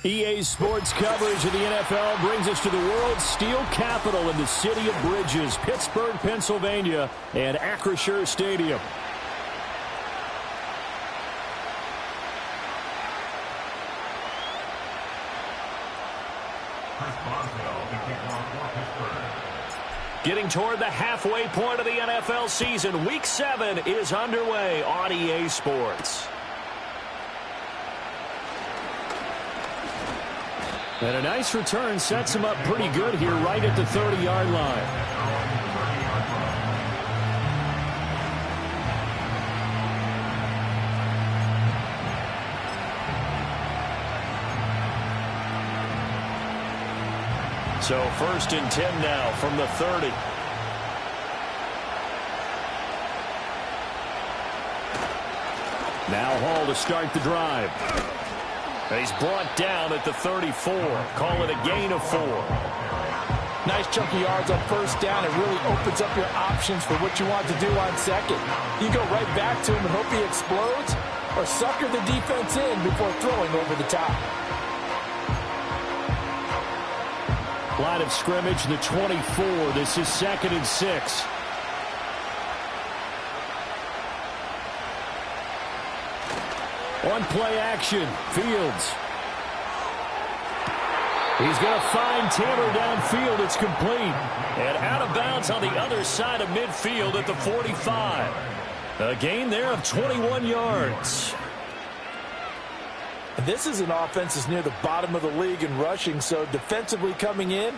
EA Sports coverage of the NFL brings us to the world's steel capital in the city of bridges, Pittsburgh, Pennsylvania, and Acrisure Stadium. Getting toward the halfway point of the NFL season, Week 7 is underway on EA Sports. And a nice return sets him up pretty good here right at the 30-yard line. So 1st and 10 now from the 30. Now Hall to start the drive. He's brought down at the 34. Call it a gain of 4. Nice chunk of yards on 1st down. It really opens up your options for what you want to do on 2nd. You go right back to him and hope he explodes, or sucker the defense in before throwing over the top. Line of scrimmage, the 24. This is 2nd and 6. On play action, Fields. He's going to find Tanner downfield. It's complete. And out of bounds on the other side of midfield at the 45. A gain there of 21 yards. This is an offense that's near the bottom of the league in rushing, so defensively coming in,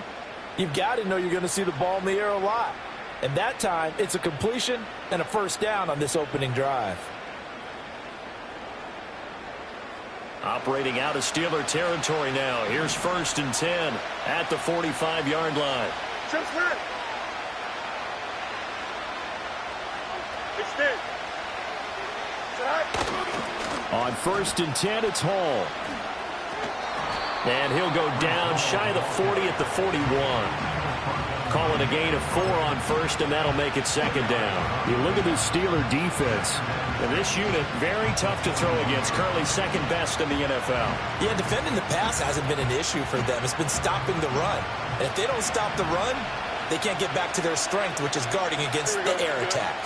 you've got to know you're going to see the ball in the air a lot. And that time, it's a completion and a 1st down on this opening drive. Operating out of Steeler territory now. Here's 1st and 10 at the 45-yard line. On 1st and 10, it's Hall. And he'll go down shy of the 40 at the 41. Call it a gain of 4 on 1st, and that'll make it 2nd down. You look at this Steeler defense, and this unit, very tough to throw against. Currently 2nd best in the NFL. Yeah, defending the pass hasn't been an issue for them. It's been stopping the run. And if they don't stop the run, they can't get back to their strength, which is guarding against the air attack.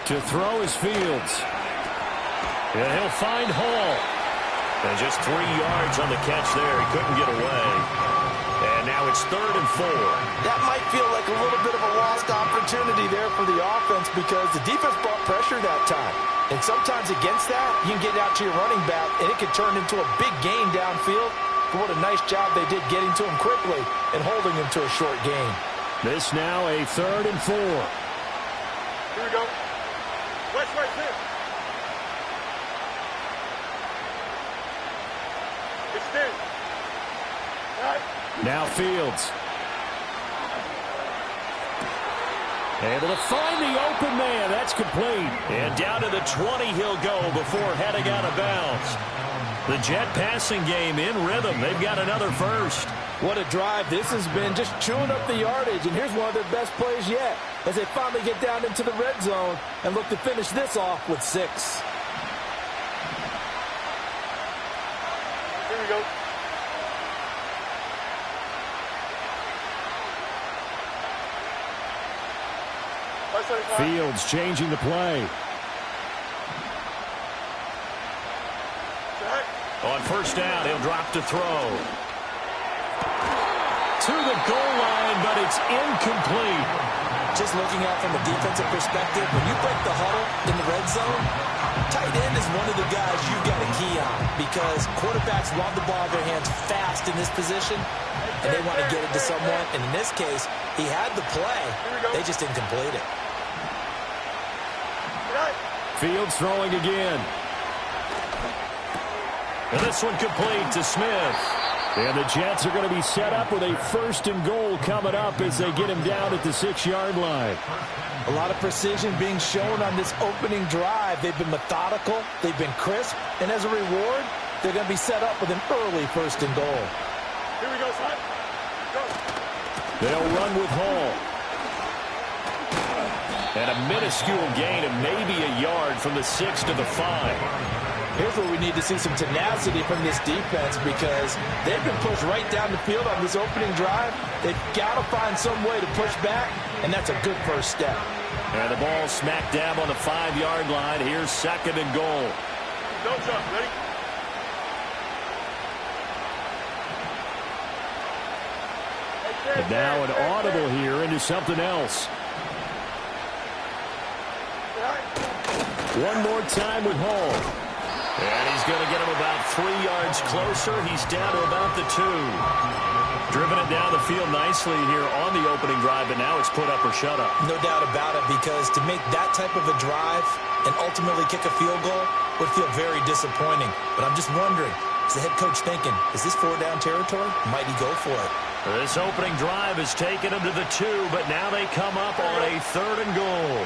To throw is Fields. And he'll find Hall. And just 3 yards on the catch there. He couldn't get away. And now it's 3rd and 4. That might feel like a little bit of a lost opportunity there for the offense because the defense brought pressure that time. And sometimes against that, you can get out to your running back, and it can turn into a big gain downfield. But what a nice job they did getting to him quickly and holding him to a short gain. This now a 3rd and 4. Here we go. West right here. It's in. Right. Now Fields. Able to find the open man. That's complete. And down to the 20 he'll go before heading out of bounds. The Jet passing game in rhythm. They've got another 1st. What a drive this has been, just chewing up the yardage. And here's one of their best plays yet as they finally get down into the red zone and look to finish this off with 6. Here we go. Fields changing the play. On 1st down, he'll drop to throw. To the goal line, but it's incomplete. Just looking at from a defensive perspective, when you break the huddle in the red zone, tight end is one of the guys you've got a key on because quarterbacks want the ball in their hands fast in this position, and they want to get it to someone. And in this case, he had the play. They just didn't complete it. Fields throwing again. And this one complete to Smith. And the Jets are going to be set up with a 1st and goal coming up as they get him down at the 6-yard line. A lot of precision being shown on this opening drive. They've been methodical. They've been crisp. And as a reward, they're going to be set up with an early 1st and goal. Here we go, son. Go. They'll run with Hall. And a minuscule gain of maybe a yard from the 6 to the 5. Here's where we need to see some tenacity from this defense because they've been pushed right down the field on this opening drive. They've got to find some way to push back, and that's a good first step. And the ball smack dab on the 5-yard line. Here's 2nd and goal. No jump, ready? And now an audible here into something else. One more time with Hall. And he's going to get him about 3 yards closer. He's down to about the 2. Driven it down the field nicely here on the opening drive, but now it's put up or shut up. No doubt about it, because to make that type of a drive and ultimately kick a field goal would feel very disappointing. But I'm just wondering, is the head coach thinking, is this 4-down territory? Might he go for it? This opening drive has taken him to the 2, but now they come up on a 3rd and goal.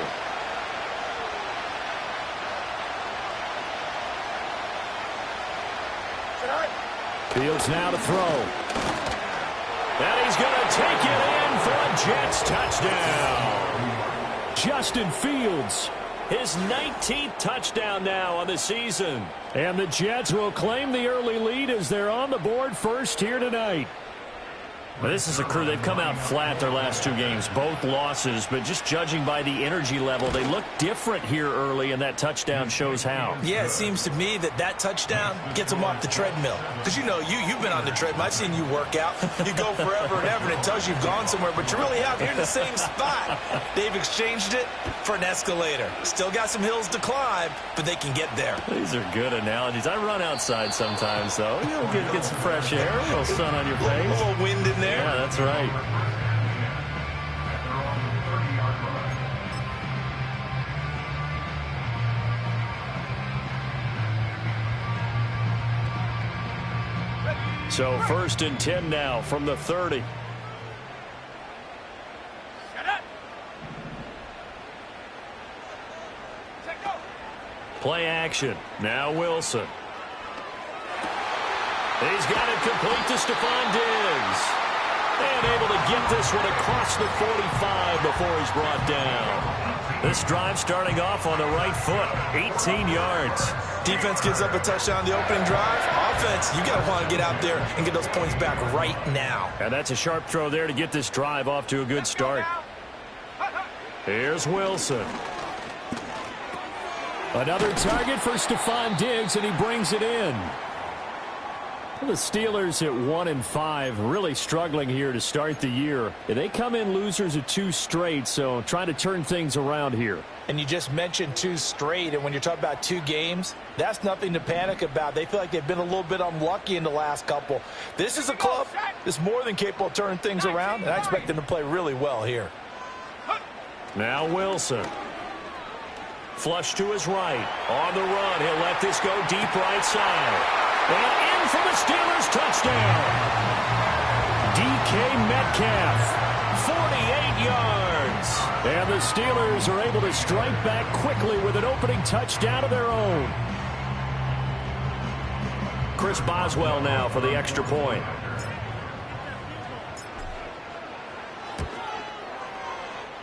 Fields now to throw. And he's going to take it in for a Jets touchdown. Justin Fields, his 19th touchdown now on the season. And the Jets will claim the early lead as they're on the board first here tonight. Well, this is a crew. They've come out flat their last 2 games, both losses, but just judging by the energy level, they look different here early, and that touchdown shows how. Yeah, it seems to me that touchdown gets them off the treadmill. Because, you know, you've been on the treadmill. I've seen you work out. You go forever and ever, and it tells you you've gone somewhere, but you're really out here in the same spot. They've exchanged it for an escalator. Still got some hills to climb, but they can get there. These are good analogies. I run outside sometimes, though. You know, get some fresh air, a little sun on your face. A little wind in there. Yeah, that's right. So 1st and 10 now from the 30. Play action. Now Wilson. He's got it complete to Stephon Diggs. And able to get this one across the 45 before he's brought down. This drive starting off on the right foot. 18 yards. Defense gives up a touchdown on the opening drive. Offense, you got to want to get out there and get those points back right now. And that's a sharp throw there to get this drive off to a good start. Here's Wilson. Another target for Stephon Diggs, and he brings it in. The Steelers at 1-5, really struggling here to start the year. They come in losers of 2 straight, so trying to turn things around here. And you just mentioned 2 straight, and when you're talking about 2 games, that's nothing to panic about. They feel like they've been a little bit unlucky in the last couple. This is a club that's more than capable of turning things around, and I expect them to play really well here. Now Wilson. Flush to his right. On the run, he'll let this go deep right side. And in for the Steelers touchdown. DK Metcalf, 48 yards. And the Steelers are able to strike back quickly with an opening touchdown of their own. Chris Boswell now for the extra point.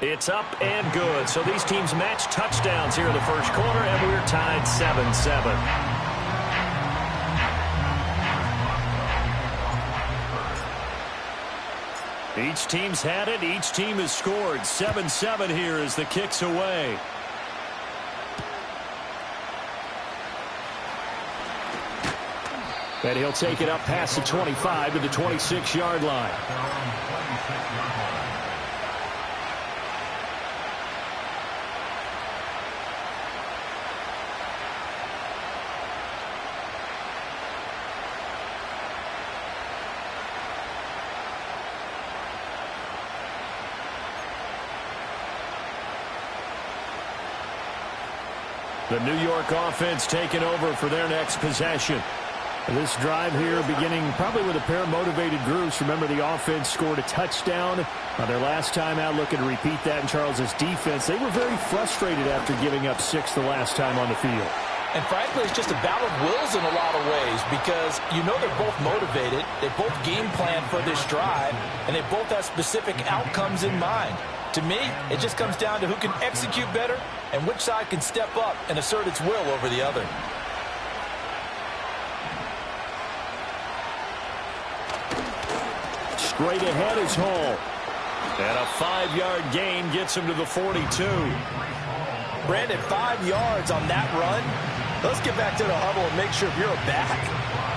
It's up and good. So these teams match touchdowns here in the first quarter, and we're tied 7-7. Each team's had it. Each team has scored. 7-7 here as the kick's away. And he'll take it up past the 25 to the 26-yard line. The New York offense taking over for their next possession. This drive here beginning probably with a pair of motivated groups. Remember, the offense scored a touchdown on their last time out. Looking to repeat that in Charles's defense. They were very frustrated after giving up 6 the last time on the field. And frankly, it's just a battle of wills in a lot of ways because you know they're both motivated. They both game plan for this drive, and they both have specific outcomes in mind. To me, it just comes down to who can execute better and which side can step up and assert its will over the other. Straight ahead is Hall. And a 5-yard gain gets him to the 42. Brandon, 5 yards on that run. Let's get back to the huddle and make sure if you're a back,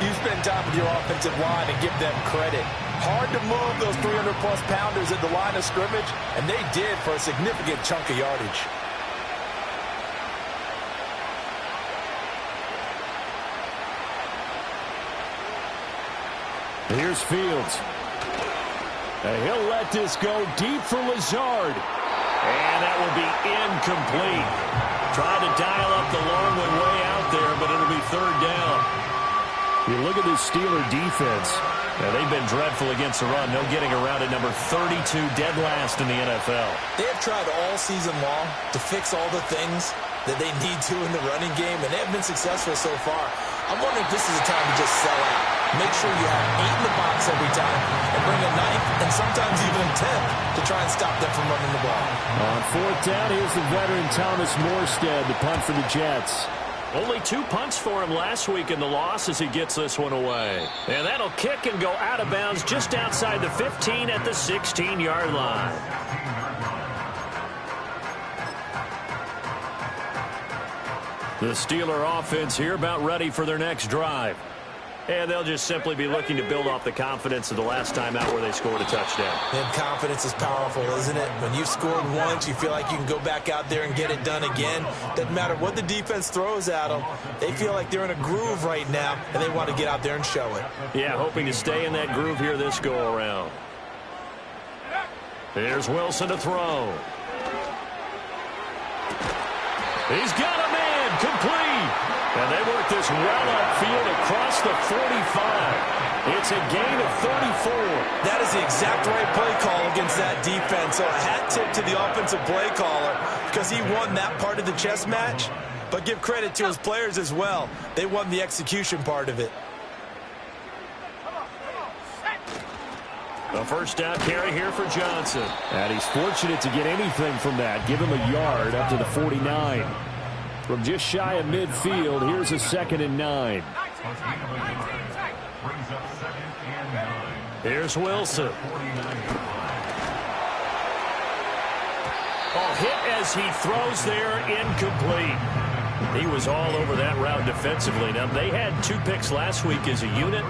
you spend time with your offensive line and give them credit. Hard to move those 300-plus pounders at the line of scrimmage, and they did for a significant chunk of yardage. Here's Fields. And he'll let this go deep for Lazard. And that will be incomplete. Tried to dial up the long way out there, but it'll be third down. You look at this Steeler defense. Now, they've been dreadful against the run. No getting around at number 32, dead last in the NFL. They have tried all season long to fix all the things that they need to in the running game, and they have been successful so far. I'm wondering if this is a time to just sell out. Make sure you have 8 in the box every time and bring a 9th and sometimes even a 10th to try and stop them from running the ball. On fourth down, here's the veteran Thomas Morstead, the punt for the Jets. Only 2 punts for him last week in the loss as he gets this one away. And that'll kick and go out of bounds just outside the 15 at the 16-yard line. The Steeler offense here about ready for their next drive. And they'll just simply be looking to build off the confidence of the last time out where they scored a touchdown. And confidence is powerful, isn't it? When you've scored once, you feel like you can go back out there and get it done again. Doesn't matter what the defense throws at them. They feel like they're in a groove right now, and they want to get out there and show it. Yeah, hoping to stay in that groove here this go-around. Here's Wilson to throw. He's got a man, complete. And they work this well upfield across the 45. It's a gain of 34. That is the exact right play call against that defense. So a hat tip to the offensive play caller because he won that part of the chess match. But give credit to his players as well. They won the execution part of it. A first down carry here for Johnson. And he's fortunate to get anything from that. Give him a yard up to the 49. From just shy of midfield, here's a 2nd and 9. Here's Wilson. Oh, hit as he throws there, incomplete. He was all over that route defensively. Now, they had 2 picks last week as a unit.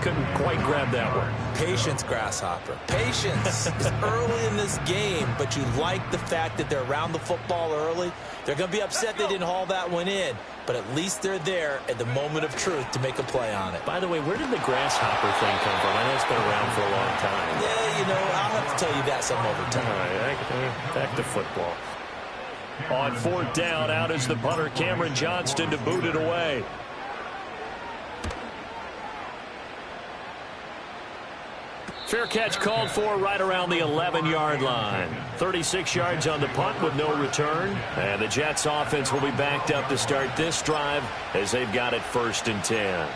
Couldn't quite grab that one. Patience, Grasshopper. Patience is early in this game, but you like the fact that they're around the football early. They're going to be upset they didn't haul that one in, but at least they're there at the moment of truth to make a play on it. By the way, where did the grasshopper thing come from? I know it's been around for a long time. Yeah, you know, I'll have to tell you that some other time. All right, back to football. On fourth down, out is the punter, Cameron Johnston, to boot it away. Fair catch called for right around the 11-yard line. 36 yards on the punt with no return. And the Jets offense will be backed up to start this drive as they've got it 1st and 10.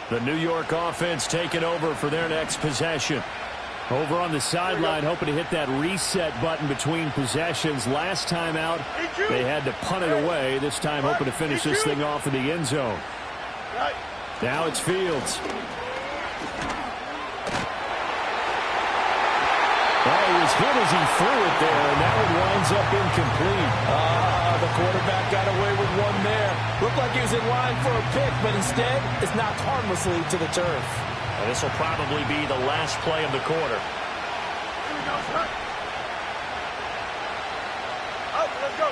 The New York offense taking over for their next possession. Over on the sideline, hoping to hit that reset button between possessions. Last time out, they had to punt it away. This time, hoping to finish this thing off in the end zone. Now it's Fields. Oh, he was hit as he threw it there, and that one winds up incomplete. The quarterback got away with one there. Looked like he was in line for a pick, but instead, it's knocked harmlessly to the turf. And this will probably be the last play of the quarter. Let's go.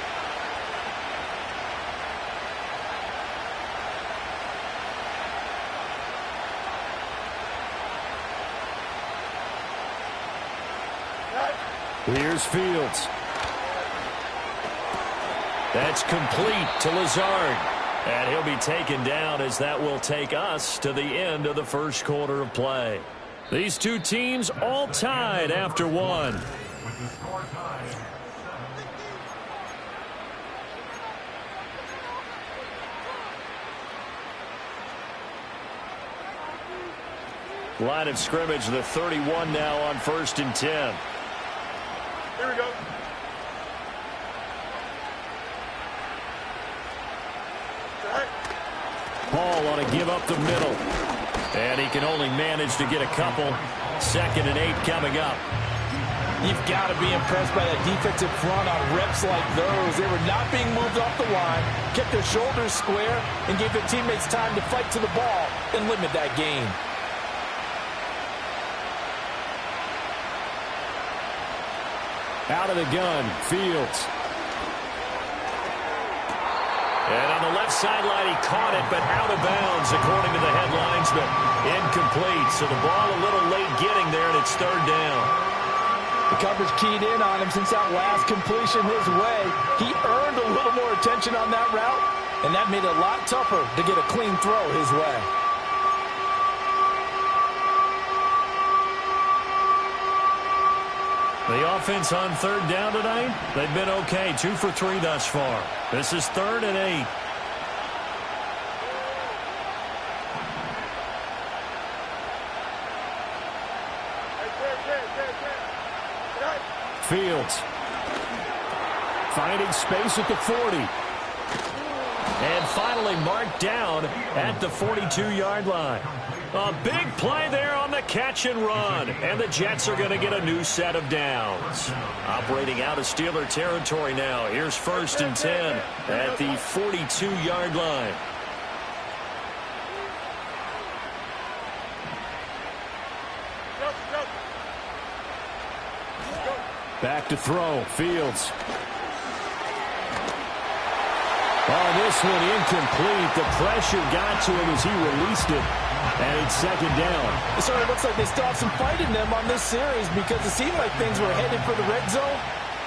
Here's Fields. That's complete to Lazard. And he'll be taken down as that will take us to the end of the first quarter of play. These two teams all tied after one. Line of scrimmage, the 31 now on 1st and 10. Here we go. Ball on a give up the middle. And he can only manage to get a couple. 2nd and 8 coming up. You've got to be impressed by that defensive front on reps like those. They were not being moved off the line, kept their shoulders square, and gave their teammates time to fight to the ball and limit that gain. Out of the gun, Fields. And on the left sideline, he caught it, but out of bounds, according to the headlines, but incomplete. So the ball a little late getting there, and it's 3rd down. The coverage keyed in on him since that last completion his way. He earned a little more attention on that route, and that made it a lot tougher to get a clean throw his way. The offense on 3rd down tonight, they've been okay. 2 for 3 thus far. This is 3rd and 8. Fields finding space at the 40. And finally marked down at the 42-yard line. A big play there on the catch and run. And the Jets are going to get a new set of downs. Operating out of Steeler territory now. Here's 1st and 10 at the 42-yard line. Back to throw. Fields. Oh, this one incomplete. The pressure got to him as he released it. And it's 2nd down. It sort of looks like they still have some fight in them on this series because it seemed like things were headed for the red zone.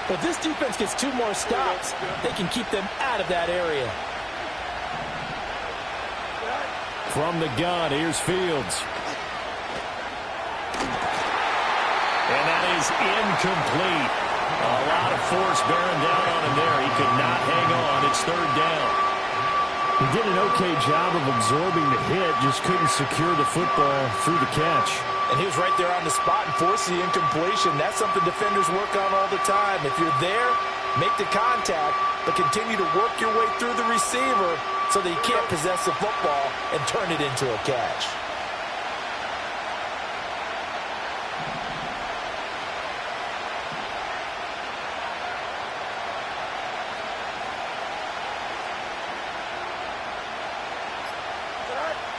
But this defense gets 2 more stops. They can keep them out of that area. From the gun, here's Fields. And that is incomplete. A lot of force bearing down on him there. He could not hang on. It's 3rd down. He did an okay job of absorbing the hit, just couldn't secure the football through the catch. And he was right there on the spot and forced the incompletion. That's something defenders work on all the time. If you're there, make the contact, but continue to work your way through the receiver so that he can't possess the football and turn it into a catch.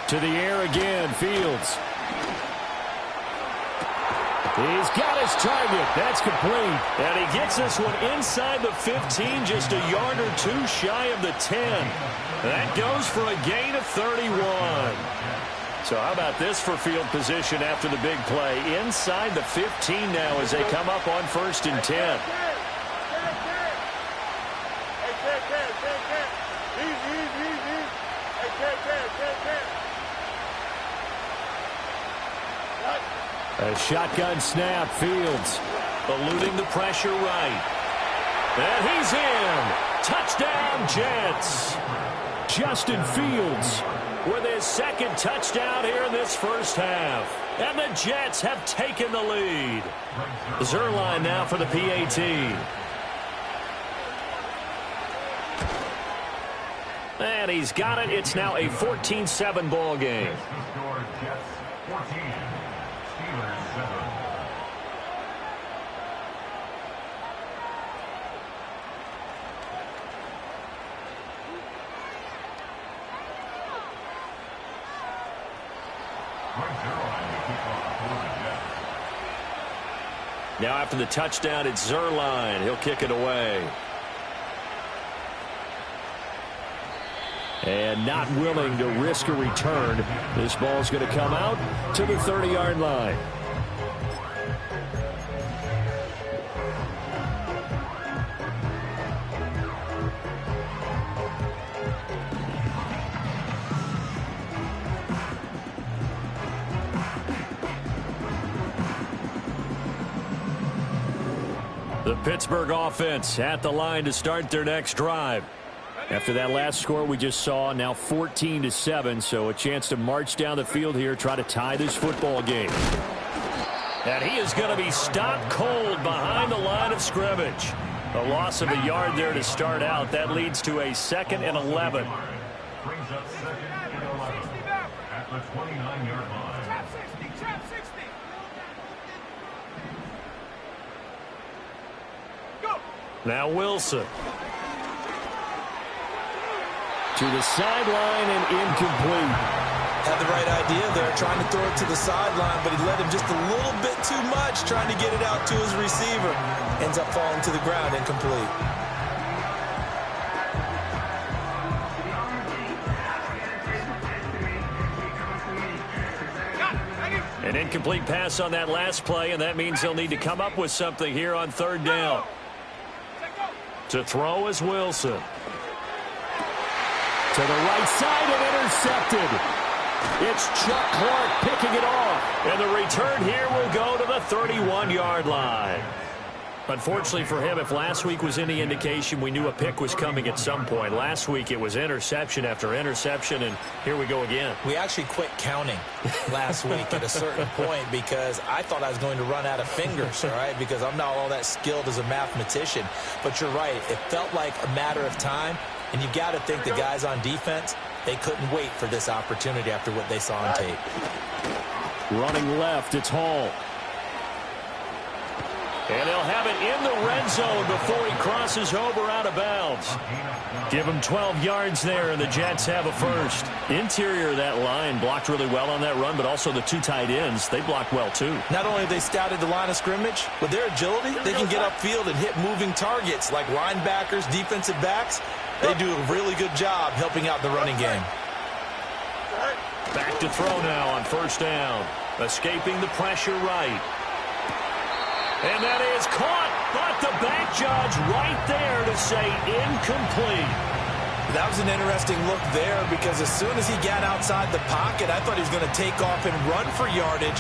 To the air again, Fields. He's got his target. That's complete. And he gets this one inside the 15, just a yard or 2 shy of the 10. That goes for a gain of 31. So how about this for field position after the big play? Inside the 15 now as they come up on 1st and 10. A shotgun snap, Fields eluding the pressure right. And he's in. Touchdown, Jets. Justin Fields with his 2nd touchdown here in this first half. And the Jets have taken the lead. Zerline now for the PAT. And he's got it. It's now a 14-7 ball game. Now after the touchdown, it's Zerline. He'll kick it away. And not willing to risk a return. This ball's going to come out to the 30-yard line. The Pittsburgh offense at the line to start their next drive. After that last score we just saw, now 14-7, so a chance to march down the field here, try to tie this football game. And he is going to be stopped cold behind the line of scrimmage. A loss of a yard there to start out. That leads to a 2nd and 11. Brings up 2nd and 11 at the 29-yard line. Trap 60. Go. Now Wilson. To the sideline and incomplete. Had the right idea there, trying to throw it to the sideline, but he let him just a little bit too much, trying to get it out to his receiver. Ends up falling to the ground, incomplete. An incomplete pass on that last play, and that means they'll need to come up with something here on 3rd down. To throw is Wilson. To the right side and intercepted. It's Chuck Clark picking it off. And the return here will go to the 31-yard line. Unfortunately for him, if last week was any indication, we knew a pick was coming at some point. Last week it was interception after interception, and here we go again. We actually quit counting last week at a certain point because I thought I was going to run out of fingers, all right, because I'm not all that skilled as a mathematician. But you're right. It felt like a matter of time, and you've got to think the guys on defense, they couldn't wait for this opportunity after what they saw on tape. Running left, it's Hall. And they'll have it in the red zone before he crosses over out of bounds. Give him 12 yards there, and the Jets have a first. Interior of that line blocked really well on that run, but also the 2 tight ends, they blocked well too. Not only have they scouted the line of scrimmage, with their agility, they can get upfield and hit moving targets like linebackers, defensive backs. They do a really good job helping out the running game. Back to throw now on 1st down. Escaping the pressure right. And that is caught, but the back judge right there to say incomplete. That was an interesting look there because as soon as he got outside the pocket, I thought he was going to take off and run for yardage.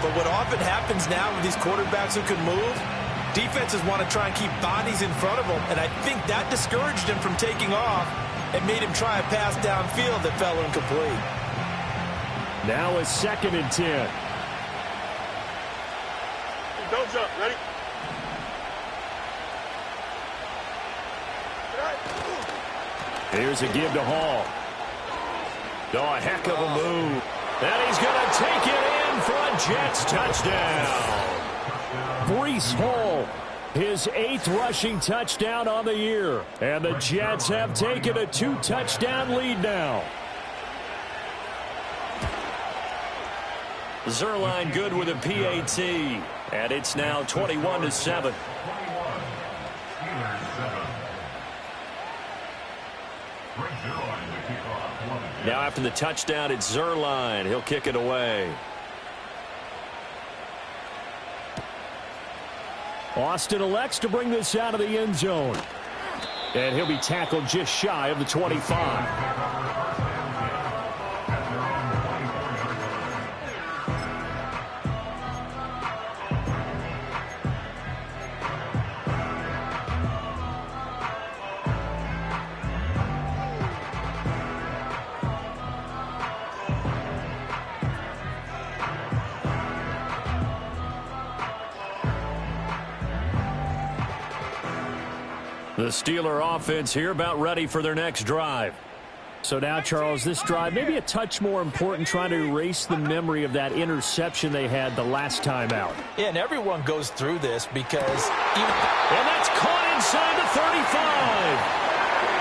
But what often happens now with these quarterbacks who can move, defenses want to try and keep bodies in front of them, and I think that discouraged him from taking off and made him try a pass downfield that fell incomplete. Now a 2nd and 10. Don't jump. Ready? Here's a give to Hall. Oh, a heck of a move. And he's going to take it in for a Jets touchdown. Breece Hall, his 8th rushing touchdown on the year. And the Jets have taken a 2-touchdown lead now. Zerline good with a PAT. And it's now 21-7. Now after the touchdown, it's Zerline. He'll kick it away. Austin elects to bring this out of the end zone. And he'll be tackled just shy of the 25. The Steeler offense here about ready for their next drive. So now, Charles, this drive maybe a touch more important, trying to erase the memory of that interception they had the last time out. Yeah, and everyone goes through this because and that's caught inside the 35.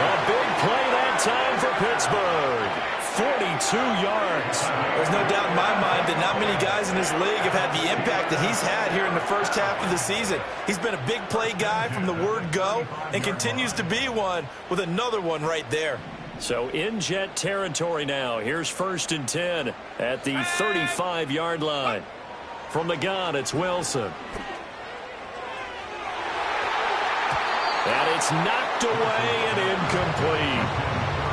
A big play that time for Pittsburgh. 42 yards. There's no doubt in my mind that not many guys in this league have had the impact that he's had here in the first half of the season. He's been a big play guy from the word go and continues to be one with another one right there. So in Jet territory now. Here's 1st and 10 at the 35-yard line. From the gun, it's Wilson. And it's knocked away and incomplete.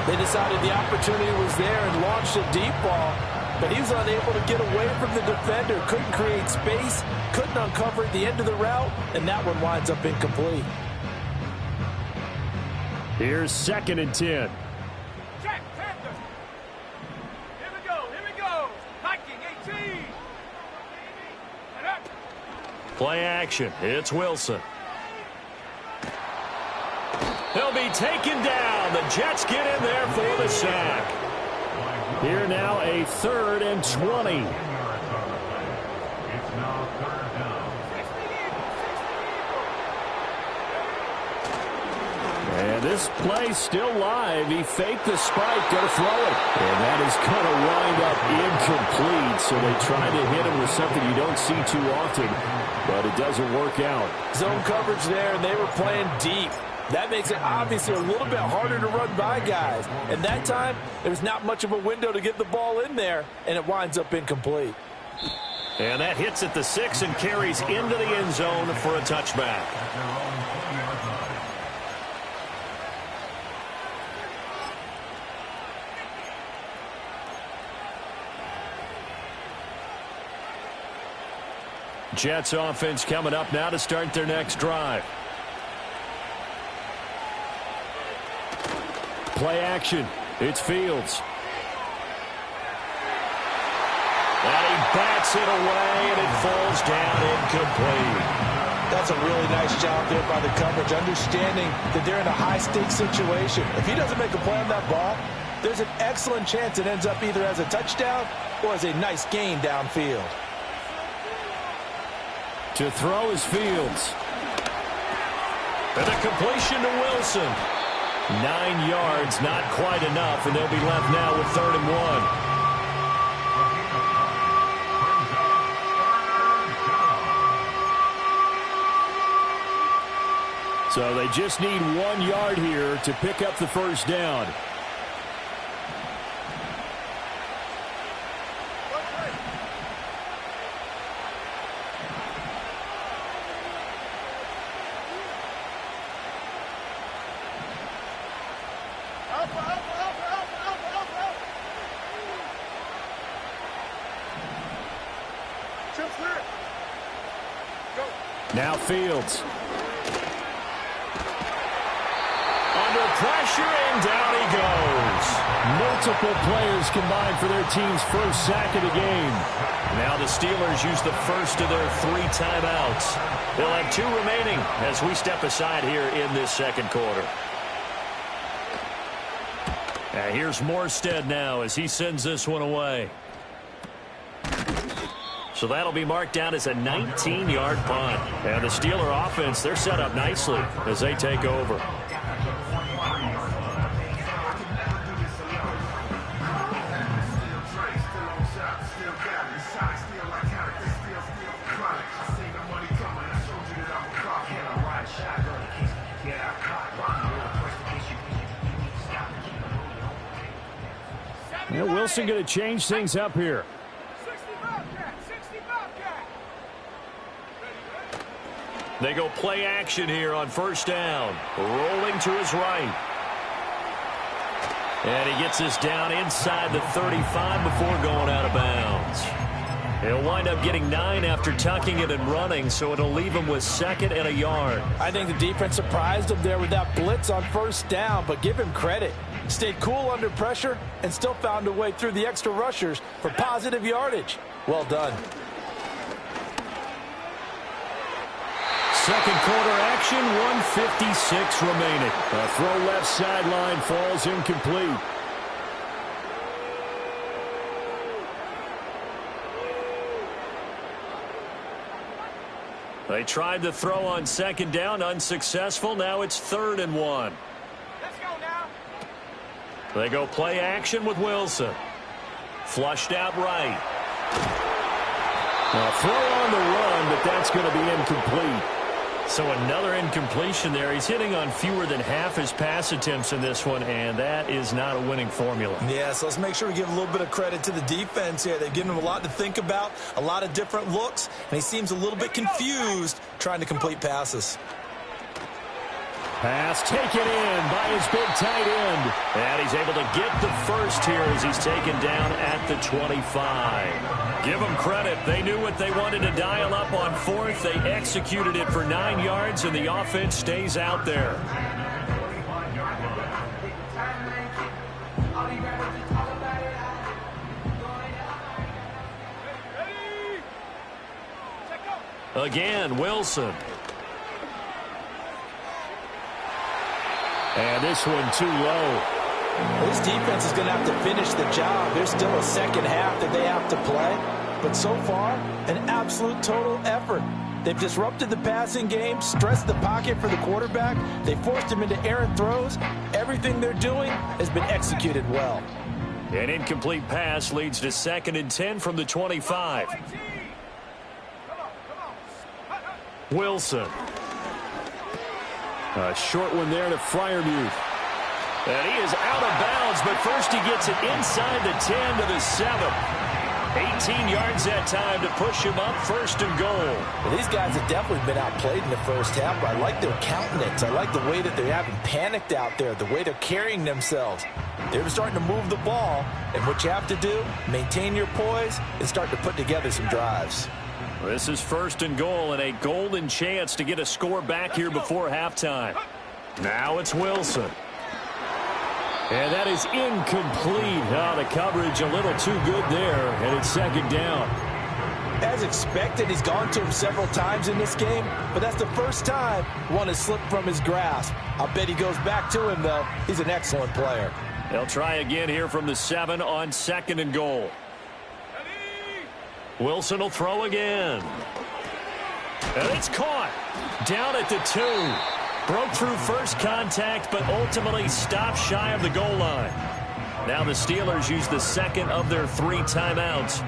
They decided the opportunity was there and launched a deep ball, but he was unable to get away from the defender, couldn't create space, couldn't uncover at the end of the route, and that one winds up incomplete. Here's 2nd and 10. Check, Panther. Here we go. Hiking 18. And up. Play action. It's Wilson. He'll be taken down. The Jets get in there for the sack. Here now a 3rd and 20. It's now 3rd down. And this play still live. He faked the spike, going to throw it. And that is going to wind up incomplete. So they tried to hit him with something you don't see too often, but it doesn't work out. Zone coverage there, and they were playing deep. That makes it obviously a little bit harder to run by guys. And that time, there's not much of a window to get the ball in there, and it winds up incomplete. And that hits at the 6 and carries into the end zone for a touchback. Jets offense coming up now to start their next drive. Play action. It's Fields. And he bats it away, and it falls down incomplete. That's a really nice job there by the coverage, understanding that they're in a high-stakes situation. If he doesn't make a play on that ball, there's an excellent chance it ends up either as a touchdown or as a nice gain downfield. To throw is Fields. And a completion to Wilson. 9 yards, not quite enough, and they'll be left now with 3rd and 1. So they just need 1 yard here to pick up the first down. Now Fields. Under pressure, and down he goes. Multiple players combined for their team's first sack of the game. Now the Steelers use the first of their 3 timeouts. They'll have 2 remaining as we step aside here in this second quarter. And here's Morstead now as he sends this one away. So that'll be marked down as a 19-yard punt. And the Steeler offense, they're set up nicely as they take over. And Wilson going to change things up here. They go play action here on first down. Rolling to his right. And he gets this down inside the 35 before going out of bounds. He'll wind up getting 9 after tucking it and running, so it'll leave him with 2nd and a yard. I think the defense surprised him there with that blitz on first down, but give him credit. Stayed cool under pressure and still found a way through the extra rushers for positive yardage. Well done. Second quarter action, 1:56 remaining. A throw left sideline falls incomplete. They tried the throw on second down, unsuccessful. Now it's 3rd and 1. Let's go now. They go play action with Wilson. Flushed out right. A throw on the run, but that's going to be incomplete. So another incompletion there. He's hitting on fewer than half his pass attempts in this one, and that is not a winning formula. Yeah, so let's make sure we give a little bit of credit to the defense here. They've given him a lot to think about, a lot of different looks, and he seems a little bit confused trying to complete passes. Pass taken in by his big tight end. And he's able to get the first here as he's taken down at the 25. Give them credit. They knew what they wanted to dial up on 4th. They executed it for 9 yards, and the offense stays out there. Again, Wilson. And this one too low. This defense is going to have to finish the job. There's still a second half that they have to play. But so far, an absolute total effort. They've disrupted the passing game, stressed the pocket for the quarterback. They forced him into errant throws. Everything they're doing has been executed well. An incomplete pass leads to 2nd and 10 from the 25. Wilson. A short one there to Freiermuth. And he is out of bounds, but first he gets it inside the 10 to the 7. 18 yards that time to push him up, 1st and goal. Well, these guys have definitely been outplayed in the first half, but I like their countenance. I like the way that they haven't panicked out there, the way they're carrying themselves. They're starting to move the ball, and what you have to do, maintain your poise and start to put together some drives. This is 1st and goal and a golden chance to get a score back here before halftime. Now it's Wilson. And that is incomplete. Oh, the coverage a little too good there, and it's 2nd down. As expected, he's gone to him several times in this game, but that's the first time one has slipped from his grasp. I'll bet he goes back to him, though. He's an excellent player. They'll try again here from the 7 on 2nd and goal. Wilson will throw again. And it's caught. Down at the 2. Broke through first contact, but ultimately stopped shy of the goal line. Now the Steelers use the 2nd of their 3 timeouts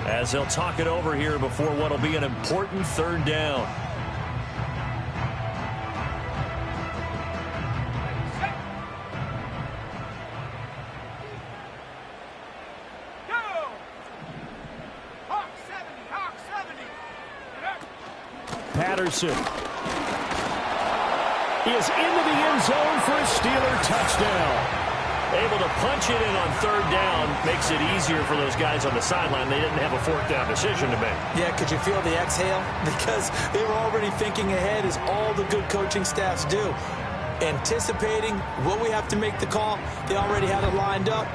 as they'll talk it over here before what will be an important 3rd down. Patterson is into the end zone for a Steeler touchdown. Able to punch it in on 3rd down. Makes it easier for those guys on the sideline. They didn't have a 4th down decision to make. Yeah, could you feel the exhale? Because they were already thinking ahead, as all the good coaching staffs do. Anticipating what we have to make the call. They already had it lined up.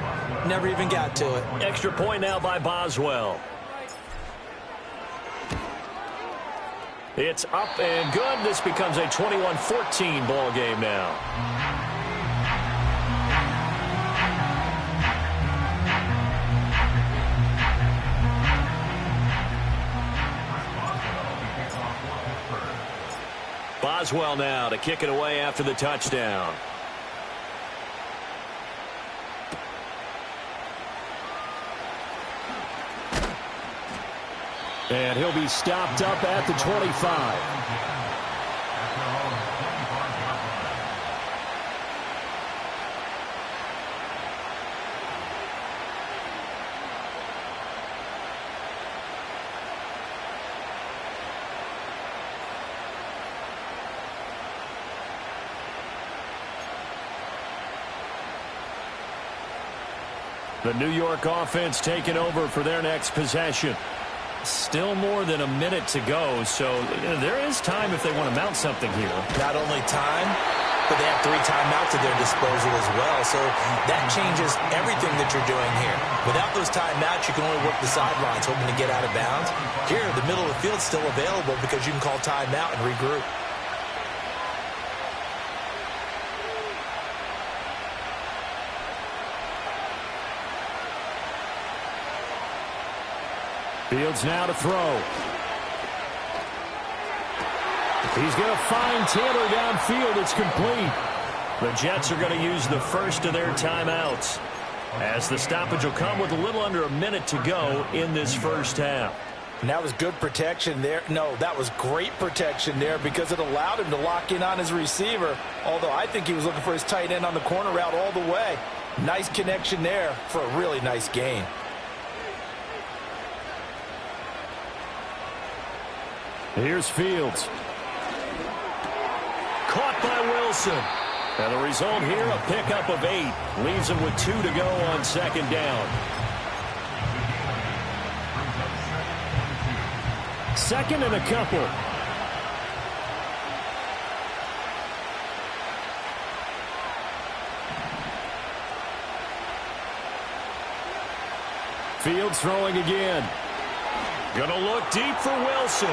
Never even got to it. Extra point now by Boswell. It's up and good. This becomes a 21-14 ball game now. Boswell now to kick it away after the touchdown. And he'll be stopped up at the 25. The New York offense taking over for their next possession. Still more than a minute to go, so there is time if they want to mount something here. Not only time, but they have 3 timeouts at their disposal as well, so that changes everything that you're doing here. Without those timeouts, you can only work the sidelines, hoping to get out of bounds. Here, the middle of the field is still available because you can call timeout and regroup. Fields now to throw. He's going to find Taylor downfield. It's complete. The Jets are going to use the first of their timeouts, as the stoppage will come with a little under a minute to go in this first half. And that was good protection there. No, that was great protection there because it allowed him to lock in on his receiver, although I think he was looking for his tight end on the corner route all the way. Nice connection there for a really nice gain. Here's Fields. Caught by Wilson. And the result here, a pickup of 8. Leaves him with 2 to go on 2nd down. 2nd and a couple. Fields throwing again. Gonna look deep for Wilson.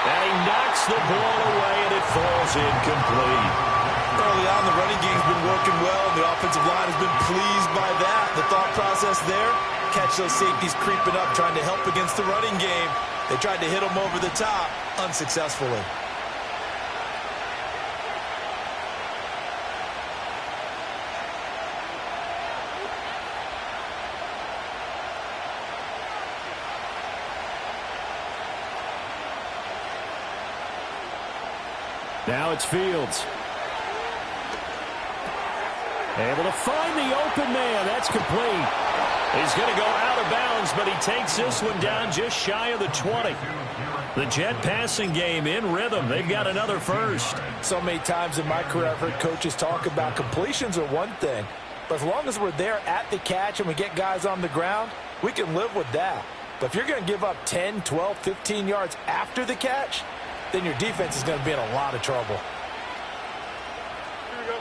And he knocks the ball away, and it falls incomplete. Early on, the running game's been working well, and the offensive line has been pleased by that. The thought process there, catch those safeties creeping up, trying to help against the running game. They tried to hit them over the top, unsuccessfully. Now it's Fields. Able to find the open man. That's complete. He's going to go out of bounds, but he takes this one down just shy of the 20. The Jet passing game in rhythm. They've got another first. So many times in my career I've heard coaches talk about completions are one thing, but as long as we're there at the catch and we get guys on the ground, we can live with that. But if you're going to give up 10, 12, 15 yards after the catch, then your defense is going to be in a lot of trouble. Here we go.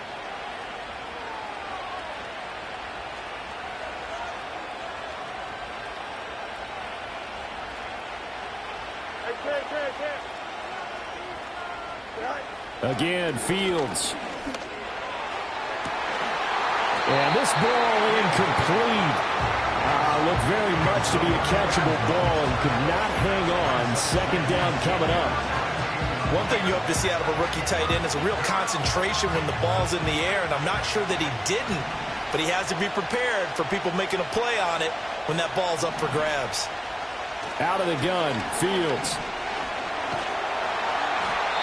Hey, Again, Fields. And this ball incomplete. Looked very much to be a catchable ball and could not hang on. Second down coming up. One thing you hope to see out of a rookie tight end is a real concentration when the ball's in the air, and I'm not sure that he didn't, but he has to be prepared for people making a play on it when that ball's up for grabs. Out of the gun, Fields.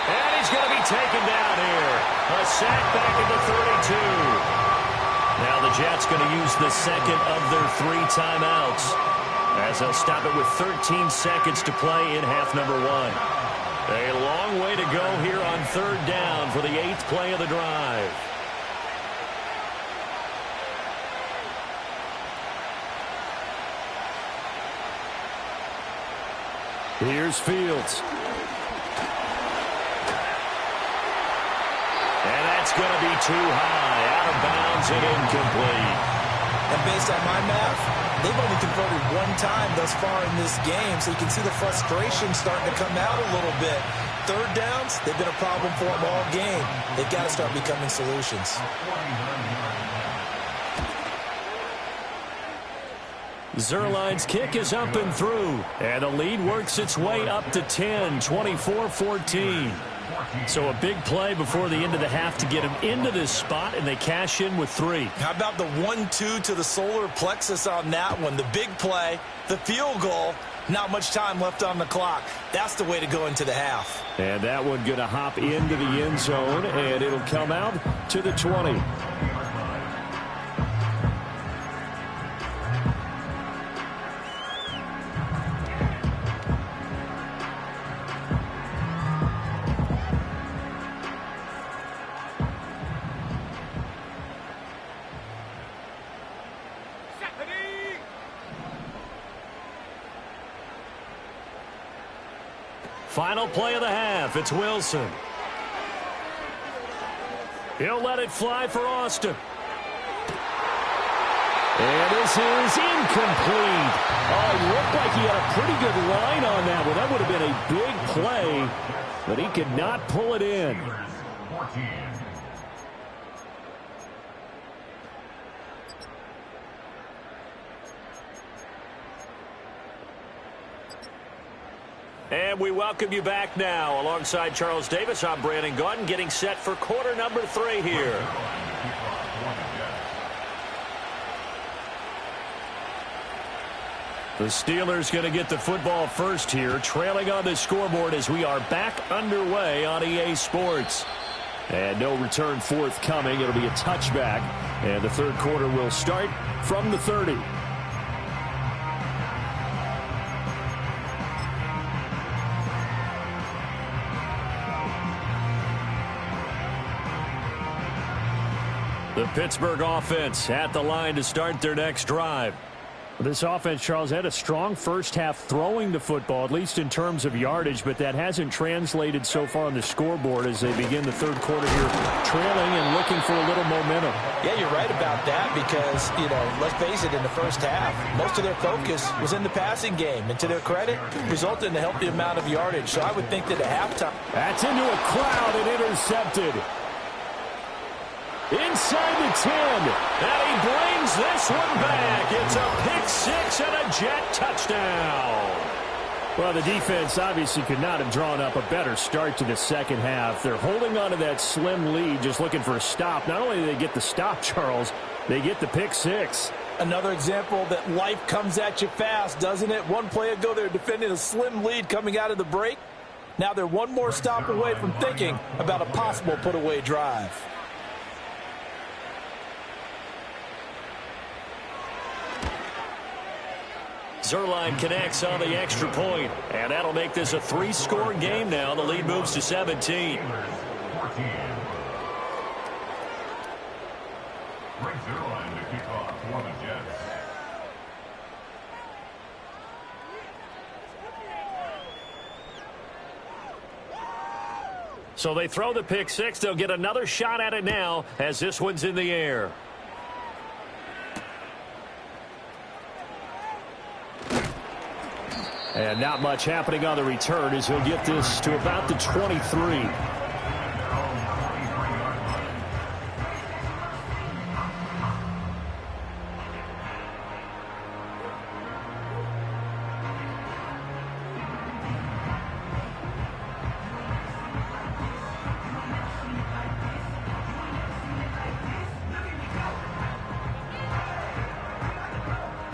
And he's going to be taken down here. A sack back at the 32. Now the Jets going to use the second of their 3 timeouts as they'll stop it with 13 seconds to play in half number 1. A long way to go here on 3rd down for the 8th play of the drive. Here's Fields. And that's going to be too high. Out of bounds and incomplete. And based on my math, they've only converted 1 time thus far in this game, so you can see the frustration starting to come out a little bit. 3rd downs, they've been a problem for them all game. They've got to start becoming solutions. Zerline's kick is up and through, and the lead works its way up to 10, 24-14. So a big play before the end of the half to get them into this spot, and they cash in with 3. How about the 1-2 to the solar plexus on that one? The big play, the field goal, not much time left on the clock. That's the way to go into the half. And that one going to hop into the end zone, and it'll come out to the 20. Final play of the half. It's Wilson. He'll let it fly for Austin. And this is incomplete. Oh, he looked like he had a pretty good line on that one. That would have been a big play, but he could not pull it in. And we welcome you back now. Alongside Charles Davis, I'm Brandon Gaudin, getting set for quarter number 3 here. The Steelers going to get the football first here, trailing on the scoreboard as we are back underway on EA Sports. And no return forthcoming. It'll be a touchback, and the 3rd quarter will start from the 30. The Pittsburgh offense at the line to start their next drive. This offense, Charles, had a strong first half throwing the football, at least in terms of yardage, but that hasn't translated so far on the scoreboard as they begin the third quarter here, trailing and looking for a little momentum. Yeah, you're right about that because, let's face it, in the first half, most of their focus was in the passing game. And to their credit, resulted in a healthy amount of yardage. So I would think that at halftime. That's into a crowd and intercepted. Inside the 10, and he brings this one back. It's a pick-6 and a Jet touchdown. Well, the defense obviously could not have drawn up a better start to the second half. They're holding on to that slim lead, just looking for a stop. Not only do they get the stop, Charles, they get the pick-6. Another example that life comes at you fast, doesn't it? One play ago, they were defending a slim lead coming out of the break. Now they're one more stop away from thinking about a possible put-away drive. Zerline connects on the extra point, and that'll make this a 3-score game now. The lead moves to 17. 14. Great Zerline to kick off for the Jets. So they throw the pick-6. They'll get another shot at it now as this one's in the air. And not much happening on the return as he'll get this to about the 23.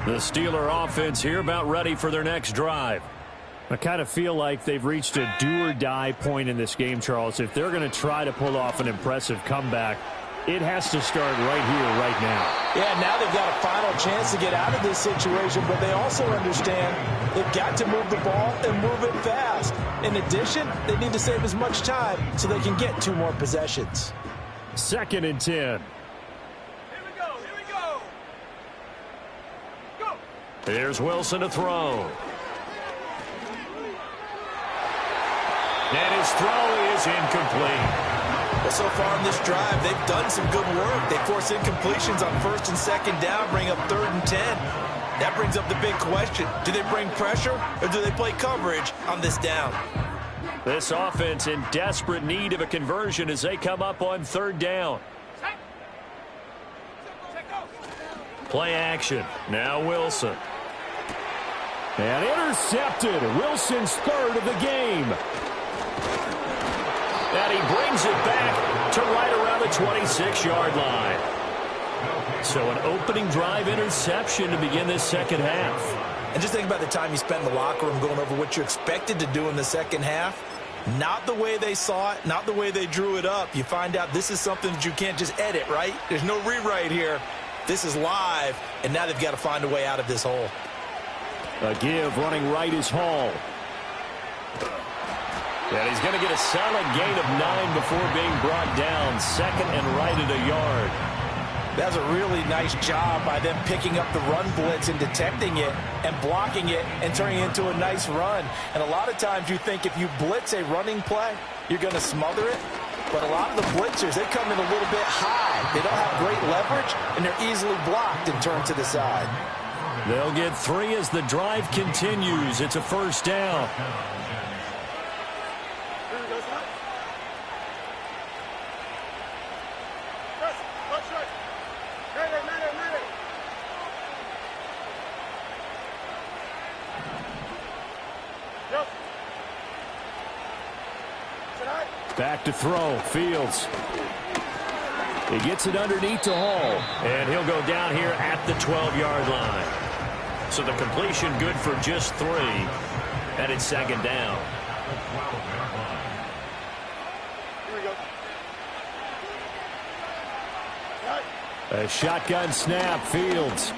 The Steeler offense here about ready for their next drive. I kind of feel like they've reached a do-or-die point in this game, Charles. If they're going to try to pull off an impressive comeback, it has to start right here, right now. Yeah, now they've got a final chance to get out of this situation, but they also understand they've got to move the ball and move it fast. In addition, they need to save as much time so they can get 2 more possessions. 2nd and 10. Here's Wilson to throw. And his throw is incomplete. Well, so far in this drive, they've done some good work. They force incompletions on 1st and 2nd down, bring up 3rd and 10. That brings up the big question. Do they bring pressure or do they play coverage on this down? This offense in desperate need of a conversion as they come up on 3rd down. Play action. Now Wilson. And intercepted. Wilson's 3rd of the game. And he brings it back to right around the 26-yard line. So an opening drive interception to begin this second half. And just think about the time you spent in the locker room going over what you expected to do in the second half. Not the way they saw it, not the way they drew it up. You find out this is something that you can't just edit, right? There's no rewrite here. This is live, and now they've got to find a way out of this hole. A give running right is Hall. And he's going to get a solid gain of 9 before being brought down. 2nd and right at a yard. That was a really nice job by them picking up the run blitz and detecting it and blocking it and turning it into a nice run. And a lot of times you think if you blitz a running play, you're going to smother it. But a lot of the blitzers, they come in a little bit high. They don't have great leverage, and they're easily blocked and turned to the side. They'll get 3 as the drive continues. It's a 1st down. Back to throw. Fields. He gets it underneath to Hall. And he'll go down here at the 12-yard line. So the completion good for just 3. And it's 2nd down. A shotgun snap. Fields.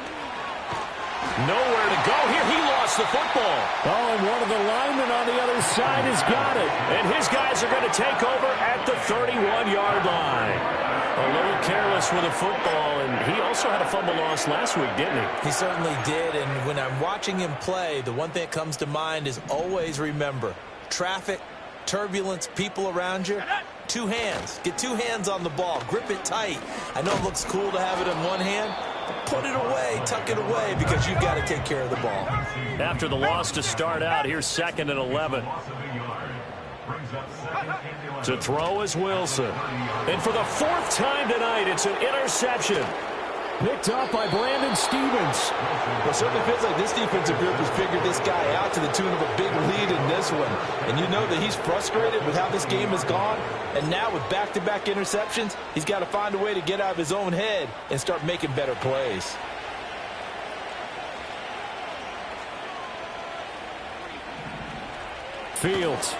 Nowhere to go here. He lost the football. Oh, and one of the linemen on the other side has got it. And his guys are going to take over at the 31-yard line. A little careless with a football, and he also had a fumble loss last week, didn't he? He certainly did, and when I'm watching him play, the one thing that comes to mind is always remember, traffic, turbulence, people around you, two hands. Get two hands on the ball. Grip it tight. I know it looks cool to have it in one hand, but put it away, tuck it away, because you've got to take care of the ball. After the loss to start out, here's 2nd and 11. To throw is Wilson. And for the 4th time tonight, it's an interception. Picked up by Brandon Stevens. Well, it certainly feels like this defensive group has figured this guy out to the tune of a big lead in this one. And you know that he's frustrated with how this game has gone. And now with back-to-back interceptions, he's got to find a way to get out of his own head and start making better plays. Fields.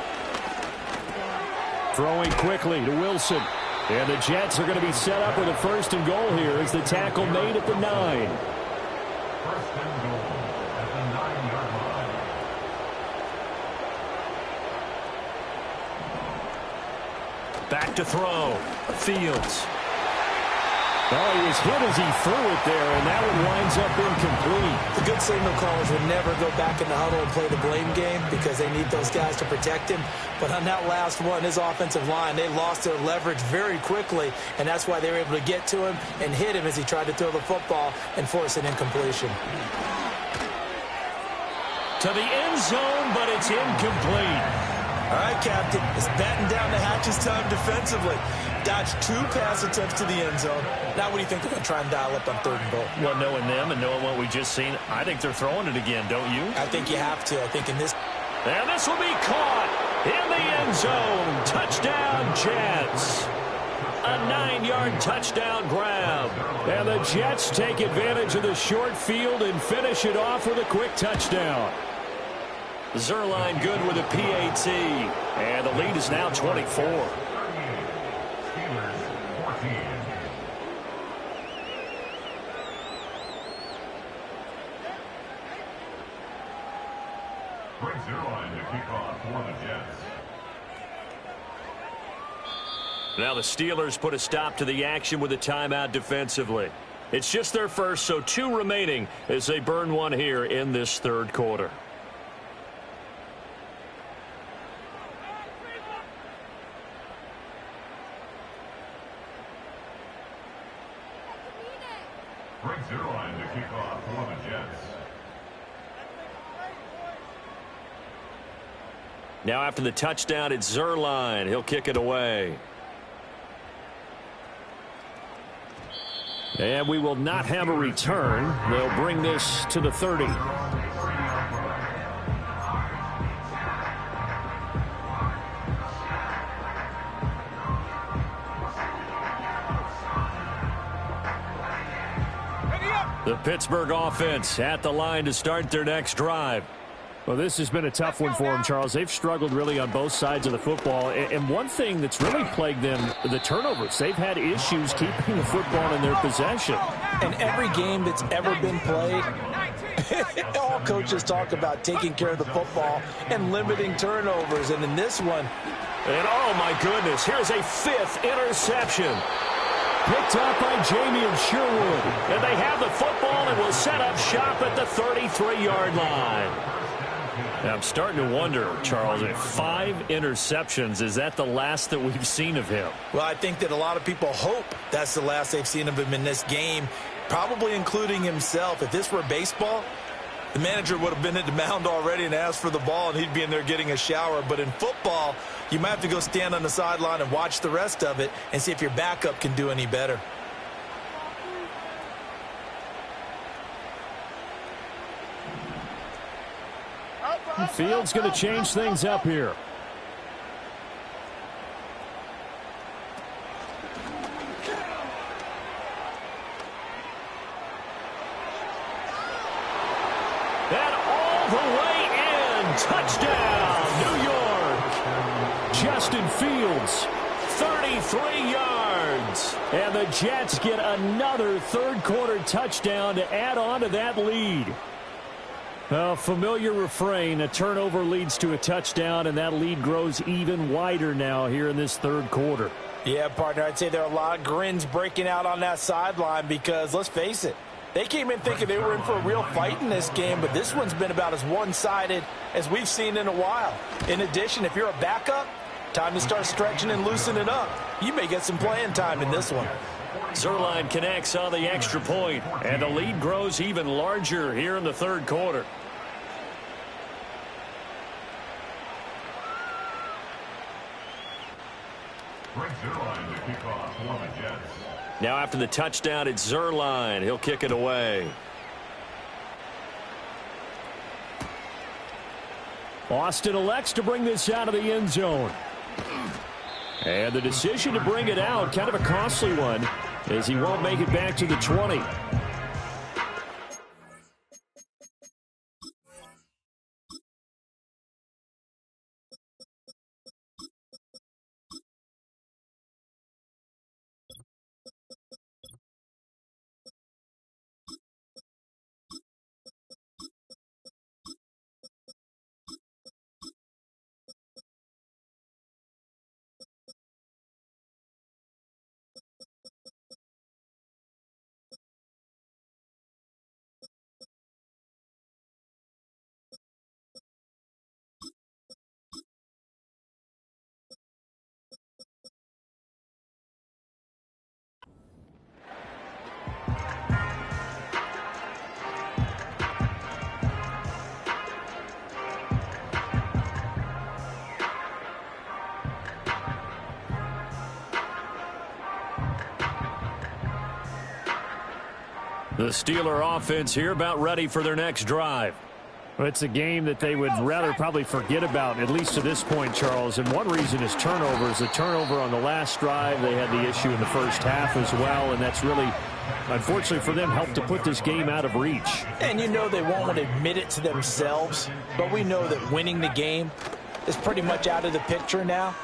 Throwing quickly to Wilson. And the Jets are going to be set up with a 1st and goal here as the tackle made at the 9. 1st and goal at the 9-yard line. Back to throw. Fields. Oh, he was hit as he threw it there, and that one winds up incomplete. The good signal callers would never go back in the huddle and play the blame game because they need those guys to protect him. But on that last one, his offensive line, they lost their leverage very quickly, and that's why they were able to get to him and hit him as he tried to throw the football and force an incompletion. To the end zone, but it's incomplete. All right, Captain, it's batten down the hatches time defensively. Dodged 2 pass attempts to the end zone. Now what do you think they're going to try and dial up on 3rd and goal? Well, knowing them and knowing what we just seen, I think they're throwing it again, don't you? I think you have to. I think in this... And this will be caught in the end zone. Touchdown, Jets. A 9-yard touchdown grab. And the Jets take advantage of the short field and finish it off with a quick touchdown. Zerline good with a PAT. And the lead is now 24. Now the Steelers put a stop to the action with a timeout defensively. It's just their first, so 2 remaining as they burn one here in this 3rd quarter. Brings Zerline to kick off for the Jets. Now after the touchdown, it's Zerline. He'll kick it away. And we will not have a return. They'll bring this to the 30. The Pittsburgh offense at the line to start their next drive. Well, this has been a tough one for them, Charles. They've struggled really on both sides of the football. And one thing that's really plagued them, the turnovers. They've had issues keeping the football in their possession. In every game that's ever been played, all coaches talk about taking care of the football and limiting turnovers. And in this one... And oh, my goodness, here's a 5th interception. Picked up by Jamie Sherwood. And they have the football and will set up shop at the 33-yard line. I'm starting to wonder, Charles, if 5 interceptions, is that the last that we've seen of him? Well, I think that a lot of people hope that's the last they've seen of him in this game, probably including himself. If this were baseball, the manager would have been at the mound already and asked for the ball, and he'd be in there getting a shower. But in football, you might have to go stand on the sideline and watch the rest of it and see if your backup can do any better. Fields going to change things up here. And all the way in. Touchdown, New York. Justin Fields, 33 yards. And the Jets get another 3rd quarter touchdown to add on to that lead. A familiar refrain, a turnover leads to a touchdown, and that lead grows even wider now here in this third quarter. Yeah, partner, I'd say there are a lot of grins breaking out on that sideline because, let's face it, they came in thinking they were in for a real fight in this game, but this one's been about as one-sided as we've seen in a while. In addition, if you're a backup, time to start stretching and loosening up. You may get some playing time in this one. Zuerlein connects on the extra point, and the lead grows even larger here in the third quarter. Now after the touchdown, it's Zuerlein. He'll kick it away. Austin elects to bring this out of the end zone. And the decision to bring it out, kind of a costly one, as he won't make it back to the 20. The Steeler offense here about ready for their next drive. Well, it's a game that they would rather probably forget about, at least to this point, Charles. And one reason is turnovers. The turnover on the last drive, they had the issue in the first half as well, and that's really, unfortunately for them, helped to put this game out of reach. And you know they won't want to admit it to themselves, but we know that winning the game is pretty much out of the picture now.